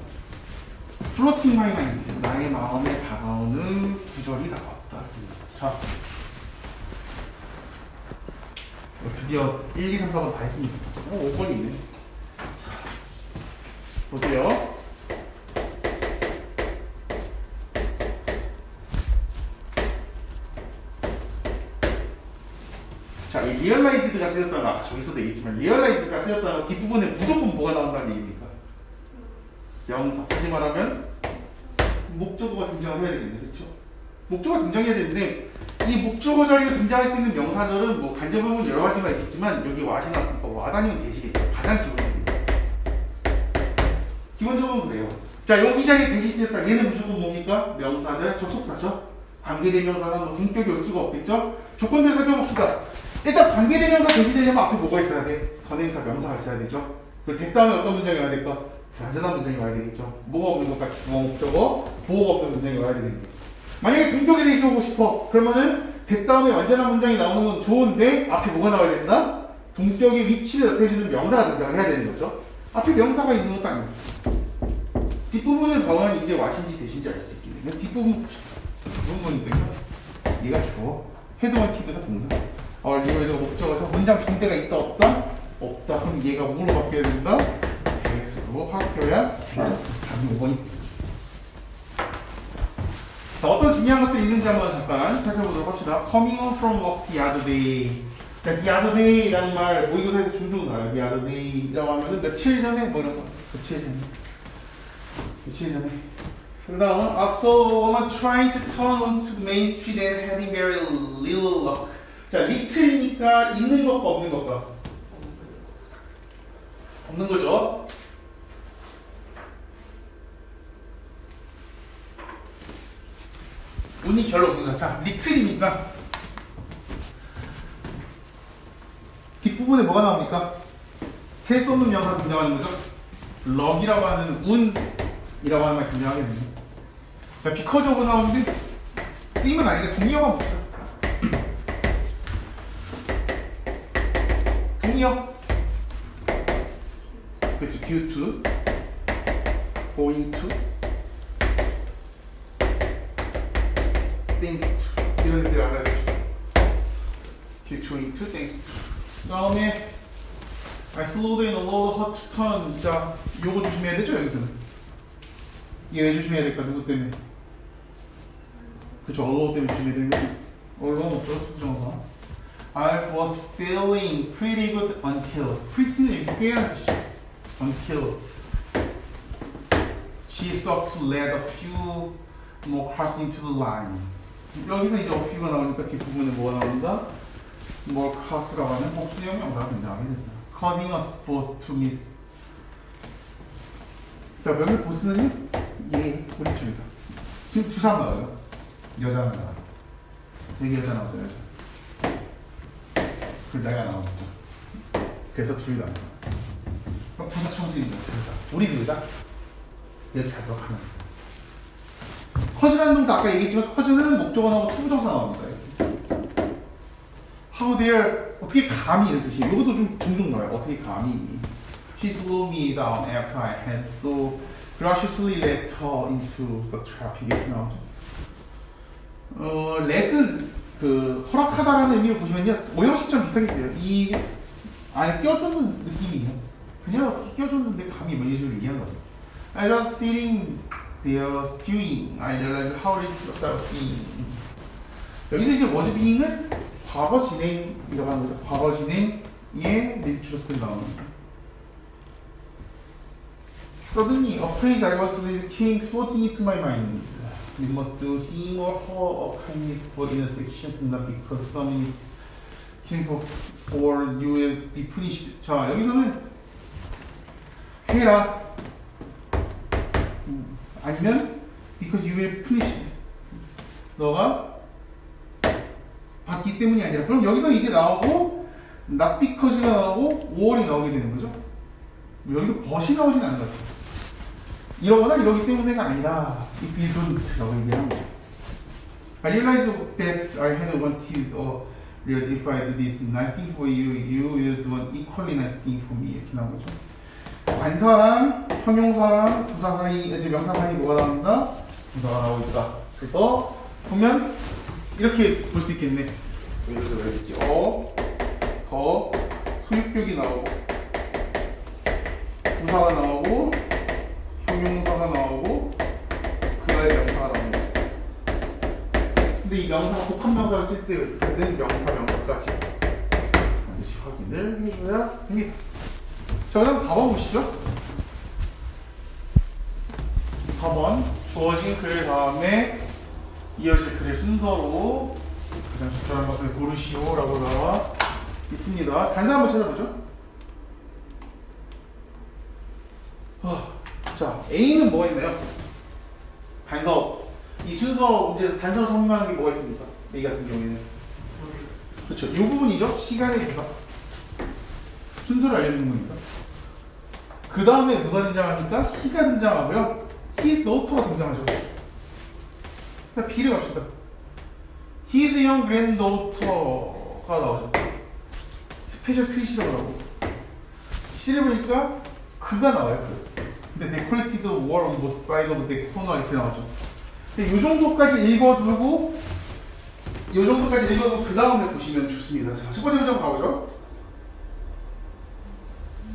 플로팅 마인드 나의 마음에 다가오는 구절이 나왔다. 자, 드디어 1, 2, 3, 4번 다 했습니다. 5번이 있네. 자, 보세요. 자, 이 realized가 쓰였다는 거 저기서도 얘기했지만 realized가 쓰였다는 거 뒷부분에 무조건 뭐가 나온다는 얘기입니까? 명사. 다시 말하면 목적어가 등장을 해야 되겠네, 그렇죠? 목적어가 등장해야 되는데 이 목적어 자리에 등장할 수 있는 명사절은 뭐 간접음은 여러 가지가 있겠지만 여기 와시나스법 와다니면 되시겠죠. 가장 기본입니다. 기본적으로 그래요. 자, 여기 자리에 대시 쓰였다. 얘는 무조건 뭡니까? 명사절, 접속사죠. 관계대명사는 뭐 동격이 올 수가 없겠죠. 조건들 살펴봅시다. 일단 관계대명사 대시되려면 앞에 뭐가 있어야 돼? 선행사, 명사가 있어야 되죠. 그리고 됐다음에 어떤 문장이 와야 될까? 불완전한 문장이 와야 되겠죠. 뭐가 없는 것까지 주어 목적어, 보호가 없는 문장이 와야 되겠죠. 만약에 동격에 대해서 오고 싶어. 그러면은 됐다음에 완전한 문장이 나오는 건 좋은데 앞에 뭐가 나와야 된다? 동격의 위치를 나타내주는 명사가 등장을 해야 되는 거죠. 앞에 명사가 있는 것도 아니고. 뒷부분을 보면 이제 와신지 대신지 알 수 있기 때문에 뒷부분 봅시다. 뒷부분이니까 얘가 주어, 헤드원티드가 동사. 이거에서 목적어서 문장 빈대가 있다 없다? 없다. 그럼 얘가 뭐로 바뀌어야 된다? 대수로 바뀌어야 답이 5번이. 자, 어떤 중요한 것들이 있는지 한번 잠깐 살펴보도록 합시다. Coming from work the other day. 자, the other day라는 말 모의고사에서 종종 나와요. the other day라고 하면은 며칠 전에 뭐 이런 거. 며칠 전에. 그 다음은 So woman trying to turn onto the main street and having very little luck. 자, little니까 있는 것과 없는 것과 없는 거죠. 운이 별로 없는 거. 자, little이니까 뒷부분에 뭐가 나옵니까? 셀 수 없는 명사가 등장하는 거죠. luck이라고 하는 운이라고 하는 말 등장하겠네요. 자, because of 나오는데 쓰임은 아니니까 동의어만 봅시다. 동의어. 그렇죠. due to, going to, thanks to 이런 애들 알아야 되죠. due to, into, thanks to. 그 다음에 I slowed and allowed her to turn. 자, 요거 조심해야 되죠, 여기서는. 이게 왜 조심해야 될까? 누구 때문에? 그쵸, allow 때문에 조심해야 되는 거지. allow 없죠, 수정사. I was feeling pretty good until. pretty는 여기서 꽤라는 뜻이죠. until she stopped to let a few more cars into the line. 여기서 이제 a few가 나오니까 뒷부분에 뭐가 나온다? more cars라고 하는 복수형 명사가 등장하게 된다. causing us both to miss. 자, 명의 보스는요? 예, 우리 중이다. 지금 두 사람 나와요. 여자가 나와요. 여기 여자 나오죠, 여자. 그리고 내가 나오죠. 그래서 둘이 나와요. 부사 청진입니다, 둘 다. 우리 둘 다. 이렇게 하도록 하는. 커즈라는 동사 아까 얘기했지만 커즈는 목적어 나오고 투부정사 나옵니다. How dare, 어떻게 감히 이런 뜻이에요. 이것도 좀 종종 나와요. 어떻게 감히. She slowed me down after I had so graciously let her into the trap. 이렇게 나오죠. let은 그 허락하다라는 의미로 보시면요. 오형식처럼 비슷하게 써요. 이 안에 껴주는 느낌이에요. 그냥 어떻게 껴줬는데 감히 뭐 이런 식으로 얘기하는 거죠. I was sitting there stewing. I realized how ridiculous I was being. 여기서 이제 was being을 과거 진행이라고 하는 거죠. 과거 진행에 ridiculously 나오는 거죠. Suddenly, a phrase I was with came floating into my mind. You must do him or her a kindness for intersections, not because someone is killing or you will be punished. 자, 여기서는 해라. 아니면 because you will punish. 너가 받기 때문이 아니라. 그럼 여기서 이제 나오고 not because가 나오고 or이 나오게 되는 거죠. 여기서 but이 나오진 않는 것 같아요. 이러거나 이러기 때문에가 아니라 if you don't라고 얘기하는 거죠. I realized that I had wanted or if I do this nice thing for you, you will do an equally nice thing for me. 이렇게 나온 거죠. 관사랑 형용사랑 부사 사이, 이제 명사 사이 뭐가 나온다? 부사가 나오고 있다. 그래서 보면 이렇게 볼 수 있겠네. 여기서 왜 있지? 더, 소유격이 나오고 부사가 나오고 형용사가 나오고 그 다음에 명사가 나옵니다. 근데 이 명사가 복합 명사를 쓸 때는 명사까지 확인을 해줘야 됩니다. 자, 그 다음 4번 보시죠. 4번 주어진 글 다음에 이어질 글의 순서로 가장 적절한 것을 고르시오라고 나와 있습니다. 단서 한번 찾아보죠. 자, A는 뭐가 있나요? 단서. 이 순서 문제에서 단서로 설명하는 게 뭐가 있습니까? A 같은 경우에는. 그렇죠. 이 부분이죠. 시간의 조사. 순서를 알려주는 겁니다. 그 다음에 누가 등장합니까? he가 등장하고요. his daughter가 등장하죠. 그럼 B를 갑시다. his young granddaughter가 나오죠. 스페셜 트윗이라고 나오고. C를 보니까 그가 나와요. 근데 decorated wall on both sides of the corner 이렇게 나오죠. 이 정도까지 읽어두고 그 다음에 보시면 좋습니다. 자, 첫 번째 문장 가보죠.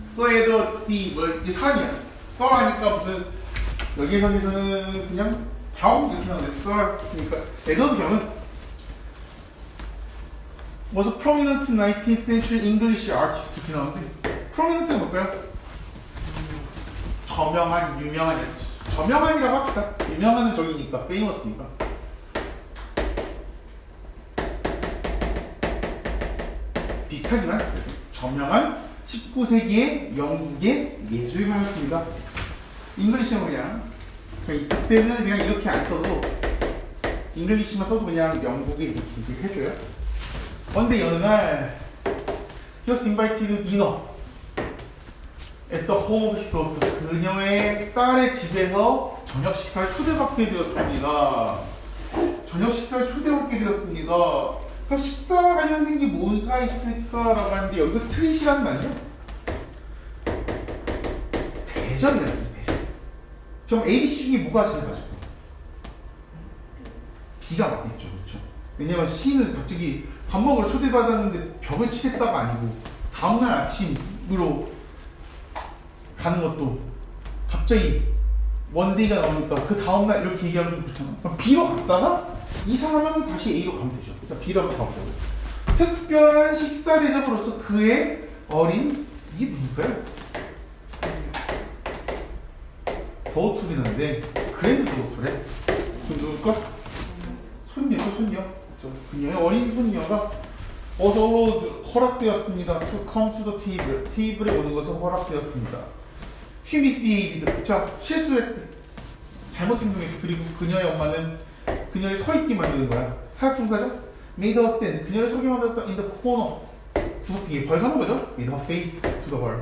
Sir Edward C. 이게 사람이야. Sir 하니까 무슨 여기서는 그냥 경 이렇게 나오는데 Sir 그러니까 에드워드 경은 was a prominent 19th century English artist 이렇게 나오는데 prominent가 뭘까요? 저명한, 유명한, 저명한이라고 합시다. 유명한은 저기니까, famous니까. 비슷하지만 저명한 19세기의 영국의 예술가였습니다. 잉글리시는 그냥 이때는 그냥 이렇게 안 써도 잉글리시만 써도 그냥 영국의 이렇게 해줘요. 근데 어느 날 he was invited to dinner at the home of his daughter. 그녀의 딸의 집에서 저녁 식사를 초대받게 되었습니다. 저녁 식사를 초대받게 되었습니다. 그럼 식사와 관련된 게 뭐가 있을까라고 하는데 여기서 트릿이란 말이요? 대전이라는 거죠. 대전. 그럼 A, B, C 중에 뭐가 제일 맞을까요? B가 맞겠죠. 그렇죠? 왜냐면 C는 갑자기 밥 먹으러 초대받았는데 벽을 치댔다가 아니고 다음날 아침으로 가는 것도 갑자기 원데이가 나오니까 그 다음날 이렇게 얘기하면 좀 그렇잖아. 그럼 B로 갔다가 이상하면 다시 A로 가면 되죠. 일단 B로 한번 가보자고요. 특별한 식사 대접으로서 그의 어린 이게 누굴까요? 도우툴이라는데 그랜드 도우툴에 그럼 누굴까? 손녀죠. 손녀. 그녀의 어린 손녀가 어서 허락되었습니다. To come to the table. 테이블에 오는 것은 허락되었습니다. She misbehaved. 자, 실수했대. 잘못 행동했어. 그리고 그녀의 엄마는 그녀를 서 있게 만드는 거야. 사역동사죠? Made her stand. 그녀를 서게 만들었다. In the corner. 구석기에 벌 서는 거죠? Made her face to the wall.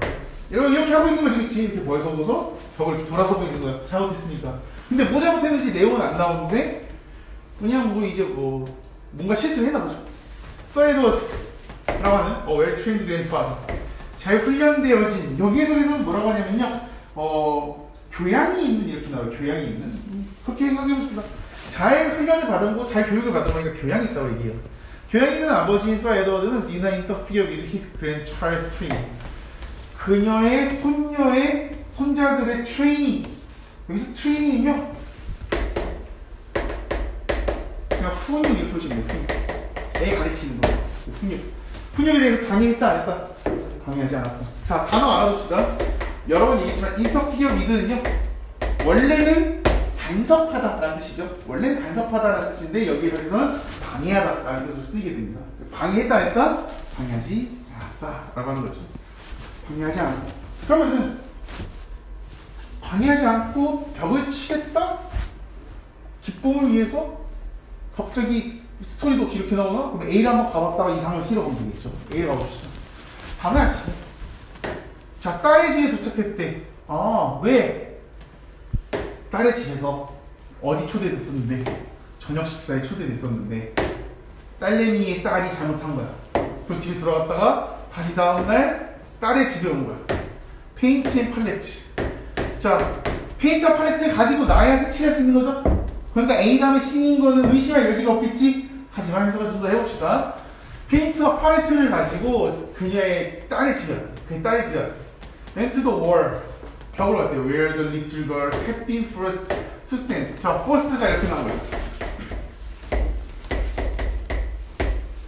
이렇게 하고 있는 거지, 그치? 이렇게 벌 서고서 벽을 이렇게 돌아서고 있는 거야. 잘못했으니까. 근데 뭐 잘못했는지 내용은 안 나오는데 그냥 뭐 이제 뭐 뭔가 실수를 했나 보죠. 서에드워드라고 하는 well trained grandfather. 잘 훈련되어진. 여기에서는 뭐라고 하냐면요. 교양이 있는 이렇게 나와요. 교양이 있는. 그렇게 생각해봅시다. 잘 훈련을 받은 거, 잘 교육을 받은 거니까 교양이 있다고 얘기해요. 교양 있는 아버지인 서 에드워드는 did not interfere with his grandchild's training. 그녀의 손녀의 손자들의 트레이닝. 여기서 트레이닝이요. 그냥 훈육 이렇게 보시면 돼요. 애 가르치는 거. 훈육. 훈육에 대해서 방해했다 안 했다? 방해하지 않았다. 자, 단어 알아둡시다. 여러 번 얘기했지만 interfere with는요. 원래는 간섭하다라는 뜻이죠. 원래는 간섭하다라는 뜻인데 여기에서는 방해하다라는 뜻으로 쓰이게 됩니다. 방해했다 안 했다? 방해하지 않았다라고 하는 거죠. 방해하지 않고. 그러면은 방해하지 않고 벽을 치랬다? 기쁨을 위해서 갑자기 스토리도 없이 이렇게 나오나? 그럼 A를 한번 가봤다가 이상을 실어보면 되겠죠. A를 가봅시다. 당연하지. 자, 딸의 집에 도착했대. 아, 왜? 딸의 집에서 어디 초대됐었는데 저녁 식사에 초대됐었는데 딸내미의 딸이 잘못한 거야. 그리고 집에 들어갔다가 다시 다음날 딸의 집에 온 거야. 페인트 앤 팔레트. 자, 페인트와 팔레트를 가지고 나야 색칠할 수 있는 거죠? 그러니까 A 다음에 C인 거는 의심할 여지가 없겠지? 하지만 해석을 좀 더 해봅시다. 페인트와 팔레트를 가지고 그녀의 딸의 집에 왔대. 그의 딸의 집에 왔대. Went to the wall. 벽으로 갔대요. Where the little girl had been forced to stand. 자, force가 이렇게 나온 거예요.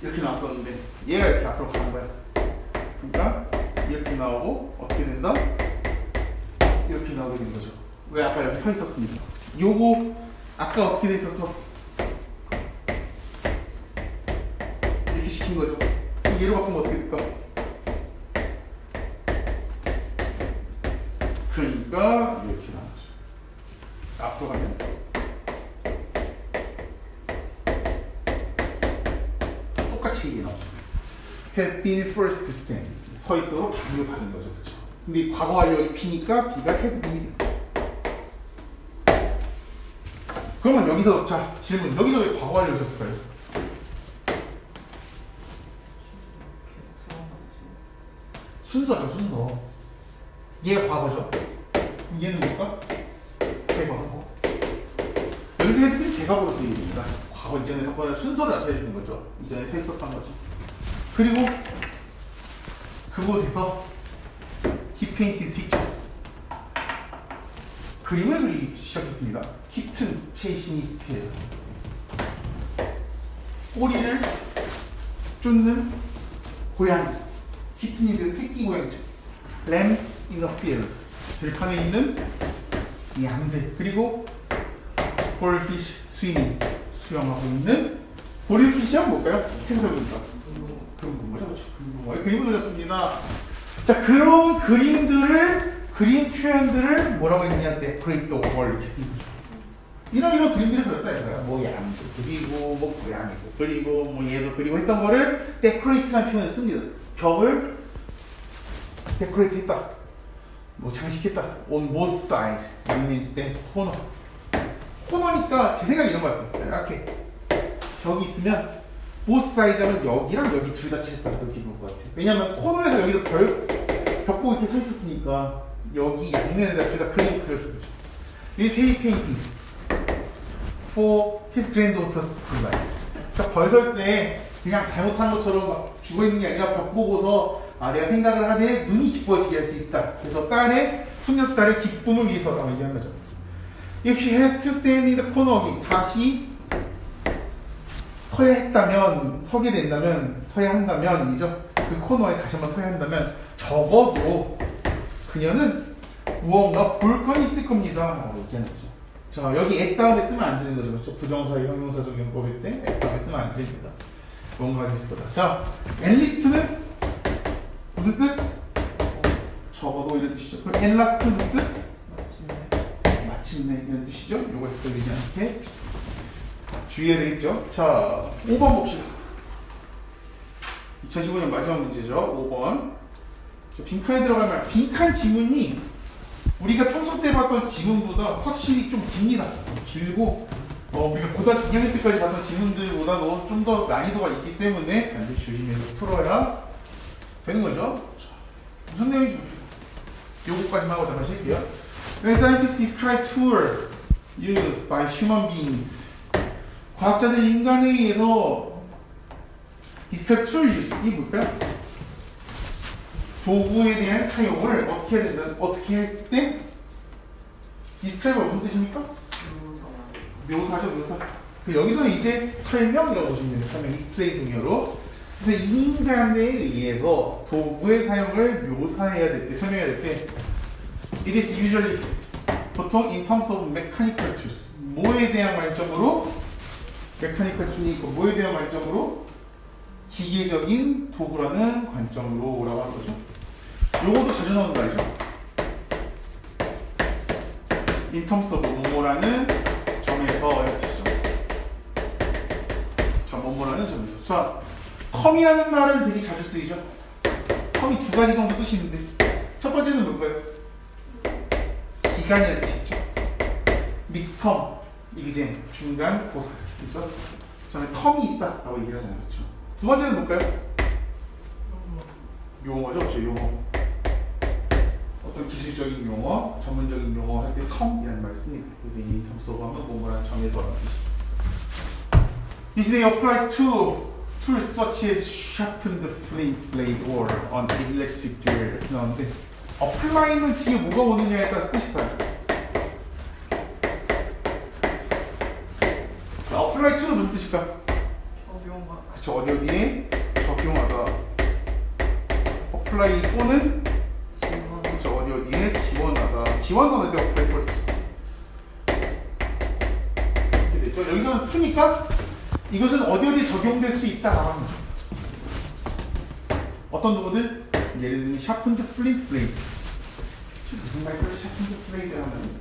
이렇게 나왔었는데 얘가 이렇게 앞으로 가는 거야. 서 있었습니다. 요거 아까 어떻게 돼 있었어? 이렇게 시킨 거죠. 얘로 바꾸면 어떻게 될까? 그러니까 이렇게 나오죠. 앞으로 가면 똑같이 이게 나오죠. Had been first to stand. 서 있도록 강요받은 거죠. 그렇죠? 근데 과거 완료 B니까 B가 had been이 됩니다. 그러면 여기서 자 질문 여기서 왜 과거 완료를 썼을까요? 순서죠 순서. 얘가 과거죠. 그럼 얘는 뭘까? 대과거. 여기서 해드린 대과거로 쓰입니다. 과거 이전의 사건을 순서를 나타내주는 거죠. 이전에 서 있었던 거죠. 그리고 그곳에서 he painted pictures. 그림을 그리기 시작했습니다. 키튼 체이시니스트예요. 꼬리를 쫓는 고양이. 키튼이 새끼 고양이죠. Lambs in a field. 들판에 있는 양들. 그리고 goldfish swimming. 수영하고 있는 goldfish이 뭘까요? 탱글입니다. 그런 붕어죠, 그렇죠? 그런 그림을 그렸습니다. 자, 그런 그림들을 그림 표현들을 뭐라고 했냐? 데코레이트 오버 이렇게 쓰는 거죠. 이런 그림들을 그렸다 이거야. 뭐 양도 그리고 뭐 고양이도 그리고 뭐 얘도 그리고 했던 거를 데코레이트라는 표현을 씁니다. 벽을 데코레이트 했다. 뭐 장식했다. on both sides. 양면 때 코너. 코너니까 제 생각이 이런 것 같아요. 이렇게 벽이 있으면 both sides 하면 여기랑 여기 둘 다 칠했다 이렇게 볼 것 같아요. 왜냐면 코너에서 여기도 벽 보고 이렇게 서 있었으니까 여기 양면에다 둘 다 그림을 그렸을 거죠. 이 three paintings for his granddaughter's delight. 그러니까 벌설 때 그냥 잘못한 것처럼 막 죽어 있는 게 아니라 벽 보고서 아 내가 생각을 하되 눈이 기뻐지게 할 수 있다. 그래서 딸의 손녀딸의 기쁨을 위해서라고 얘기한 거죠. If she had to stand in the corner, 다시 서야 했다면, 서게 된다면, 서야 한다면이죠. 그 코너에 다시 한번 서야 한다면 적어도 그녀는 무언가 볼 건 있을 겁니다. 라고 얘기하는 거죠. 자, 여기 at 다음에 쓰면 안 되는 거죠. 그렇죠? 부정사의 형용사적 용법일 때 at 다음에 쓰면 안 됩니다. 뭔가 있을 거다. 자, enlist는 무슨 뜻? 적어도 이런 뜻이죠. 그럼 enlast는 무슨 뜻? 마침내 이런 뜻이죠. 요거 헷갈리지 않게 주의해야 되겠죠. 자, 5번 봅시다. 2015년 마지막 문제죠. 5번. 빈칸에 들어가면 빈칸 지문이 우리가 평소 때 봤던 지문보다 확실히 좀 깁니다. 길고 우리가 고등학교 2학년 때까지 봤던 지문들보다도 좀 더 난이도가 있기 때문에 반드시 조심해서 풀어야 되는 거죠. 자, 무슨 내용인지 봅시다. 요거까지만 하고 다시 할게요. When scientists describe tool used by human beings, 과학자들 인간에 의해서 describe tool use, 이게 뭘까요? 도구에 대한 사용을 어떻게 해야 된다? 어떻게 했을 때? describe가 무슨 뜻입니까? 묘사죠, 묘사. 여기서는 이제 설명이라고 보시면 됩니다. 설명, 디스플레이 등으로. 그래서 인간에 의해서 도구의 사용을 묘사해야 될 때, 설명해야 될 때, it is usually 보통 in terms of mechanical tools. 뭐에 대한 관점으로? mechanical tool이 있고, 뭐에 대한 관점으로? 기계적인 도구라는 관점으로 라고 하는 거죠. 요것도 자주 나오는 말이죠. in terms of 뭐뭐라는 점에서 이렇게 쓰죠. 자, 뭐뭐라는 점에서. 자, 텀이라는 말은 되게 자주 쓰이죠. 텀이 두 가지 정도 뜻이 있는데 첫 번째는 뭘까요? 기간이라는 뜻이 있죠. midterm, exam, 중간, 고사 이렇게 쓰죠. 저는 텀이 있다라고 얘기를 하잖아요. 그렇죠? 두 번째는 뭘까요? 용어죠. 그렇죠? 용어. 어떤 기술적인 용어, 전문적인 용어 할 때 텀이라는 말을 씁니다. 그래서 이 텀서브 하면 뭐뭐라는 점에서라는 뜻이죠. This may apply to tools such as sharpened flint blade or on electric drill 이렇게 나오는데 apply는 뒤에 뭐가 오느냐에 따라서 뜻이 달라요. apply to는 무슨 뜻일까? 적용하다. 그쵸, 어디에 적용하다. apply for는 그쵸, 어디에 지원하다. 지원서는 때 apply for 쓰죠. 여기서는 true니까 이것은 어디에 적용될 수 있다라고 하는 거죠. 어떤 도구들? 예를 들면 sharpened flint blade. 무슨 말일까요? sharpened blade 하면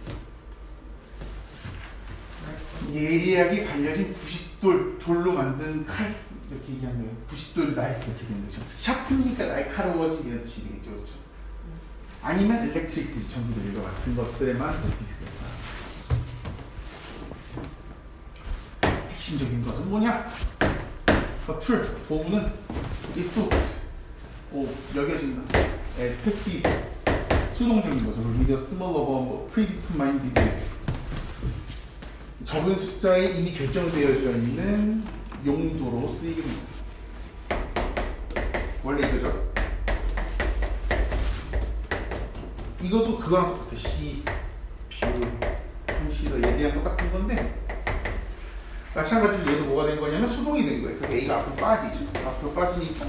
예리하게 갈려진 돌로 만든 칼 이렇게 얘기하는 거예요. 부싯돌 나이프 이렇게 되는 거죠. 샤프니까 날카로워진 이런 뜻이 되겠죠, 그렇죠? 아니면 일렉트릭 전기들과 같은 것들에만 될 수 있을 거다. 핵심적인 것은 뭐냐? 툴 도구는 distort, 여겨진다. passive 수동적인 거죠. with a smaller or predetermined device. 적은 숫자에 이미 결정되어져 있는 용도로 쓰이게 됩니다. 원래 이거죠. 이것도 그거랑 똑같아. C, C더 얘랑 똑같은 건데 마찬가지로 얘도 뭐가 된 거냐면 수동이 된 거예요. 그래서 A가 앞으로 빠지죠. 앞으로 빠지니까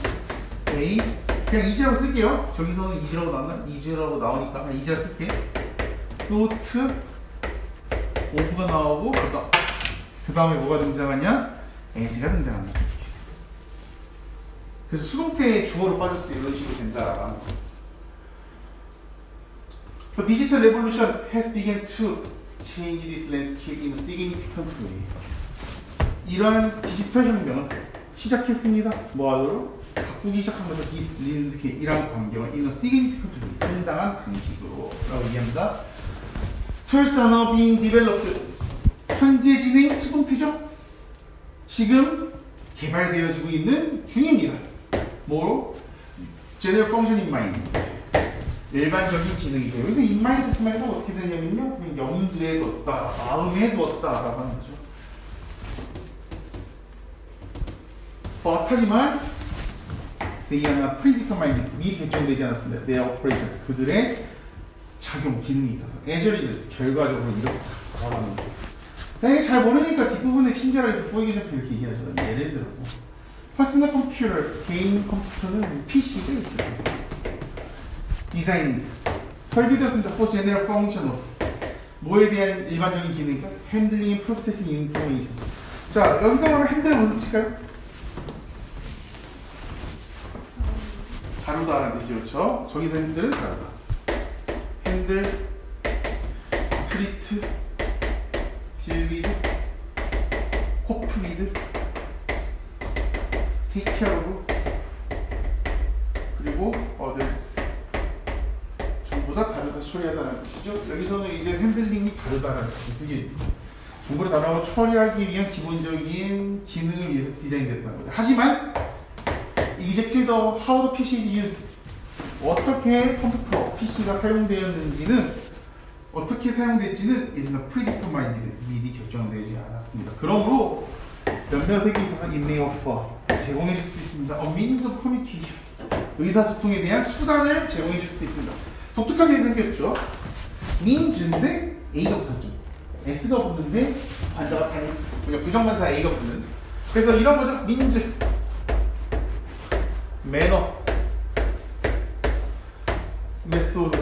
A 그냥 이지라고 쓸게요. 저기서는 이지라고 나왔나? 이지라고 나오니까 그냥 이지라 쓸게. sort 오브가 나오고 그 다음에 뭐가 등장하냐? as가 등장합니다. 그래서 수동태에 주어로 빠졌을 때 이런 식으로 된다라는 거. The digital revolution has begun to change this landscape in a significant way. 이러한 디지털 혁명은 시작했습니다. 뭐하도록? 바꾸기 시작하면서 this landscape 이러한 광경을 in a significant way 상당한 방식으로 라고 얘기합니다. Tools are now being developed. 현재 진행 수동태죠? 지금 개발되어지고 있는 중입니다. 뭐로? General function in mind. 일반적인 기능이죠. 여기서 in mind 쓰면 어떻게 되냐면요. 그냥 염두에 뒀다, 마음에 두었다라고 하는 거죠. 하지만 they are not predetermined. 미리 결정되지 않았습니다. Their operations. 그들의 작용 기능이 있어서 애저리 결과적으로 이렇게 나오는 거죠. 만약에 잘 모르니까 뒷부분에 친절하게 돋보이기 전에 이렇게 얘기하죠. 예를 들어서 퍼스널 컴퓨터, 개인 컴퓨터는 PC가 있죠. 디자인 설계되었습니다. for general function of 뭐에 대한 일반적인 기능이니까 handling, processing information. 자, 여기서 그러면 핸들 무슨 뜻일까요? 다루다라는 뜻이죠. 그렇죠? 저기서 핸들은 다루다. 핸들, 트리트, 딜위드, 코프위드, 테이크케어로 그리고 others 전부 다 다루다 처리하다라는 뜻이죠. 여기서는 이제 핸들링이 다루다라는 뜻이 쓰겠습니다. 정보를 다루고 처리하기 위한 기본적인 기능을 위해서 디자인됐다는 거죠. 하지만 exactly how the PC is used 어떻게 컴퓨터, PC가 사용되었는지는 어떻게 사용될지는 is not predetermined 미리 결정되지 않았습니다. 그러므로 몇몇에게 있어서 it may offer 제공해 줄 수도 있습니다. A means of communication 의사소통에 대한 수단을 제공해 줄 수도 있습니다. 독특하게 생겼죠. means인데 A가 붙었죠. S가 붙는데 반자가 다니 부정관사 A가 붙는 그래서 이런 거죠. means 매너 메소드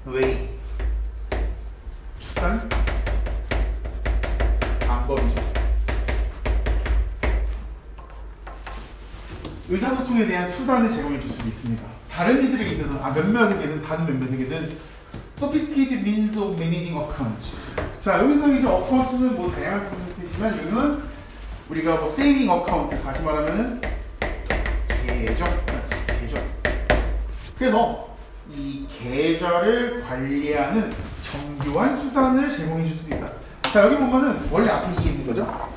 웨이 수단 방법이죠. 의사소통에 대한 수단을 제공해 줄 수도 있습니다. 다른 이들에게 있어서 몇몇에게는 다른 몇몇에게는 sophisticated means of managing accounts. 자 여기서 이제 account는 뭐 다양한 뜻이지만 여기는 우리가 뭐 saving account 다시 말하면은 계좌. 그래서 이 계좌를 관리하는 정교한 수단을 제공해 줄 수도 있다. 자 여기 보면은 원래 앞에 이게 있는 거죠.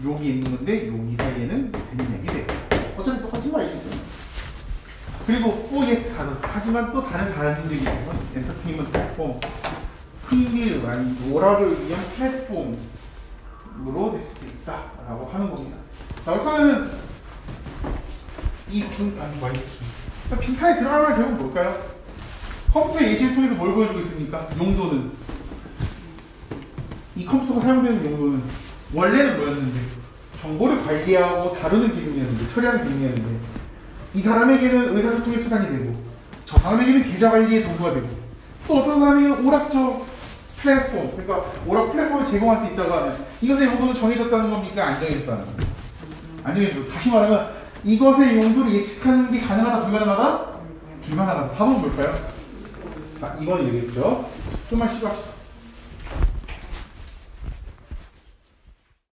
여기 있는 건데 여기 사이에는 무슨 얘기 돼요. 어차피 똑같은 말이죠. 그리고 for yet others 하지만 또 다른 분들이 있어서 엔터테인먼트 플랫폼 흥미를 놀아를 위한 플랫폼으로 될 수도 있다라고 하는 겁니다. 자 그러면은 이 빈칸에 들어갈 결국 뭘까요? 컴퓨터 예시를 통해서 뭘 보여주고 있습니까? 용도는 이 컴퓨터가 사용되는 용도는 원래는 뭐였는데 정보를 관리하고 다루는 기능이었는데 처리하는 기능이었는데 이 사람에게는 의사소통의 수단이 되고 저 사람에게는 계좌 관리의 도구가 되고 또 어떤 사람에게는 오락적 플랫폼, 그러니까 오락 플랫폼을 제공할 수 있다가 이것의 용도는 정해졌다는 겁니까? 안 정해졌다는 겁니까? 안 정해졌죠. 다시 말하면 이것의 용도를 예측하는 게 가능하다, 불가능하다? 불가능하다. 답은 뭘까요? 자, 2번이 되겠죠. 좀만 시도합시다.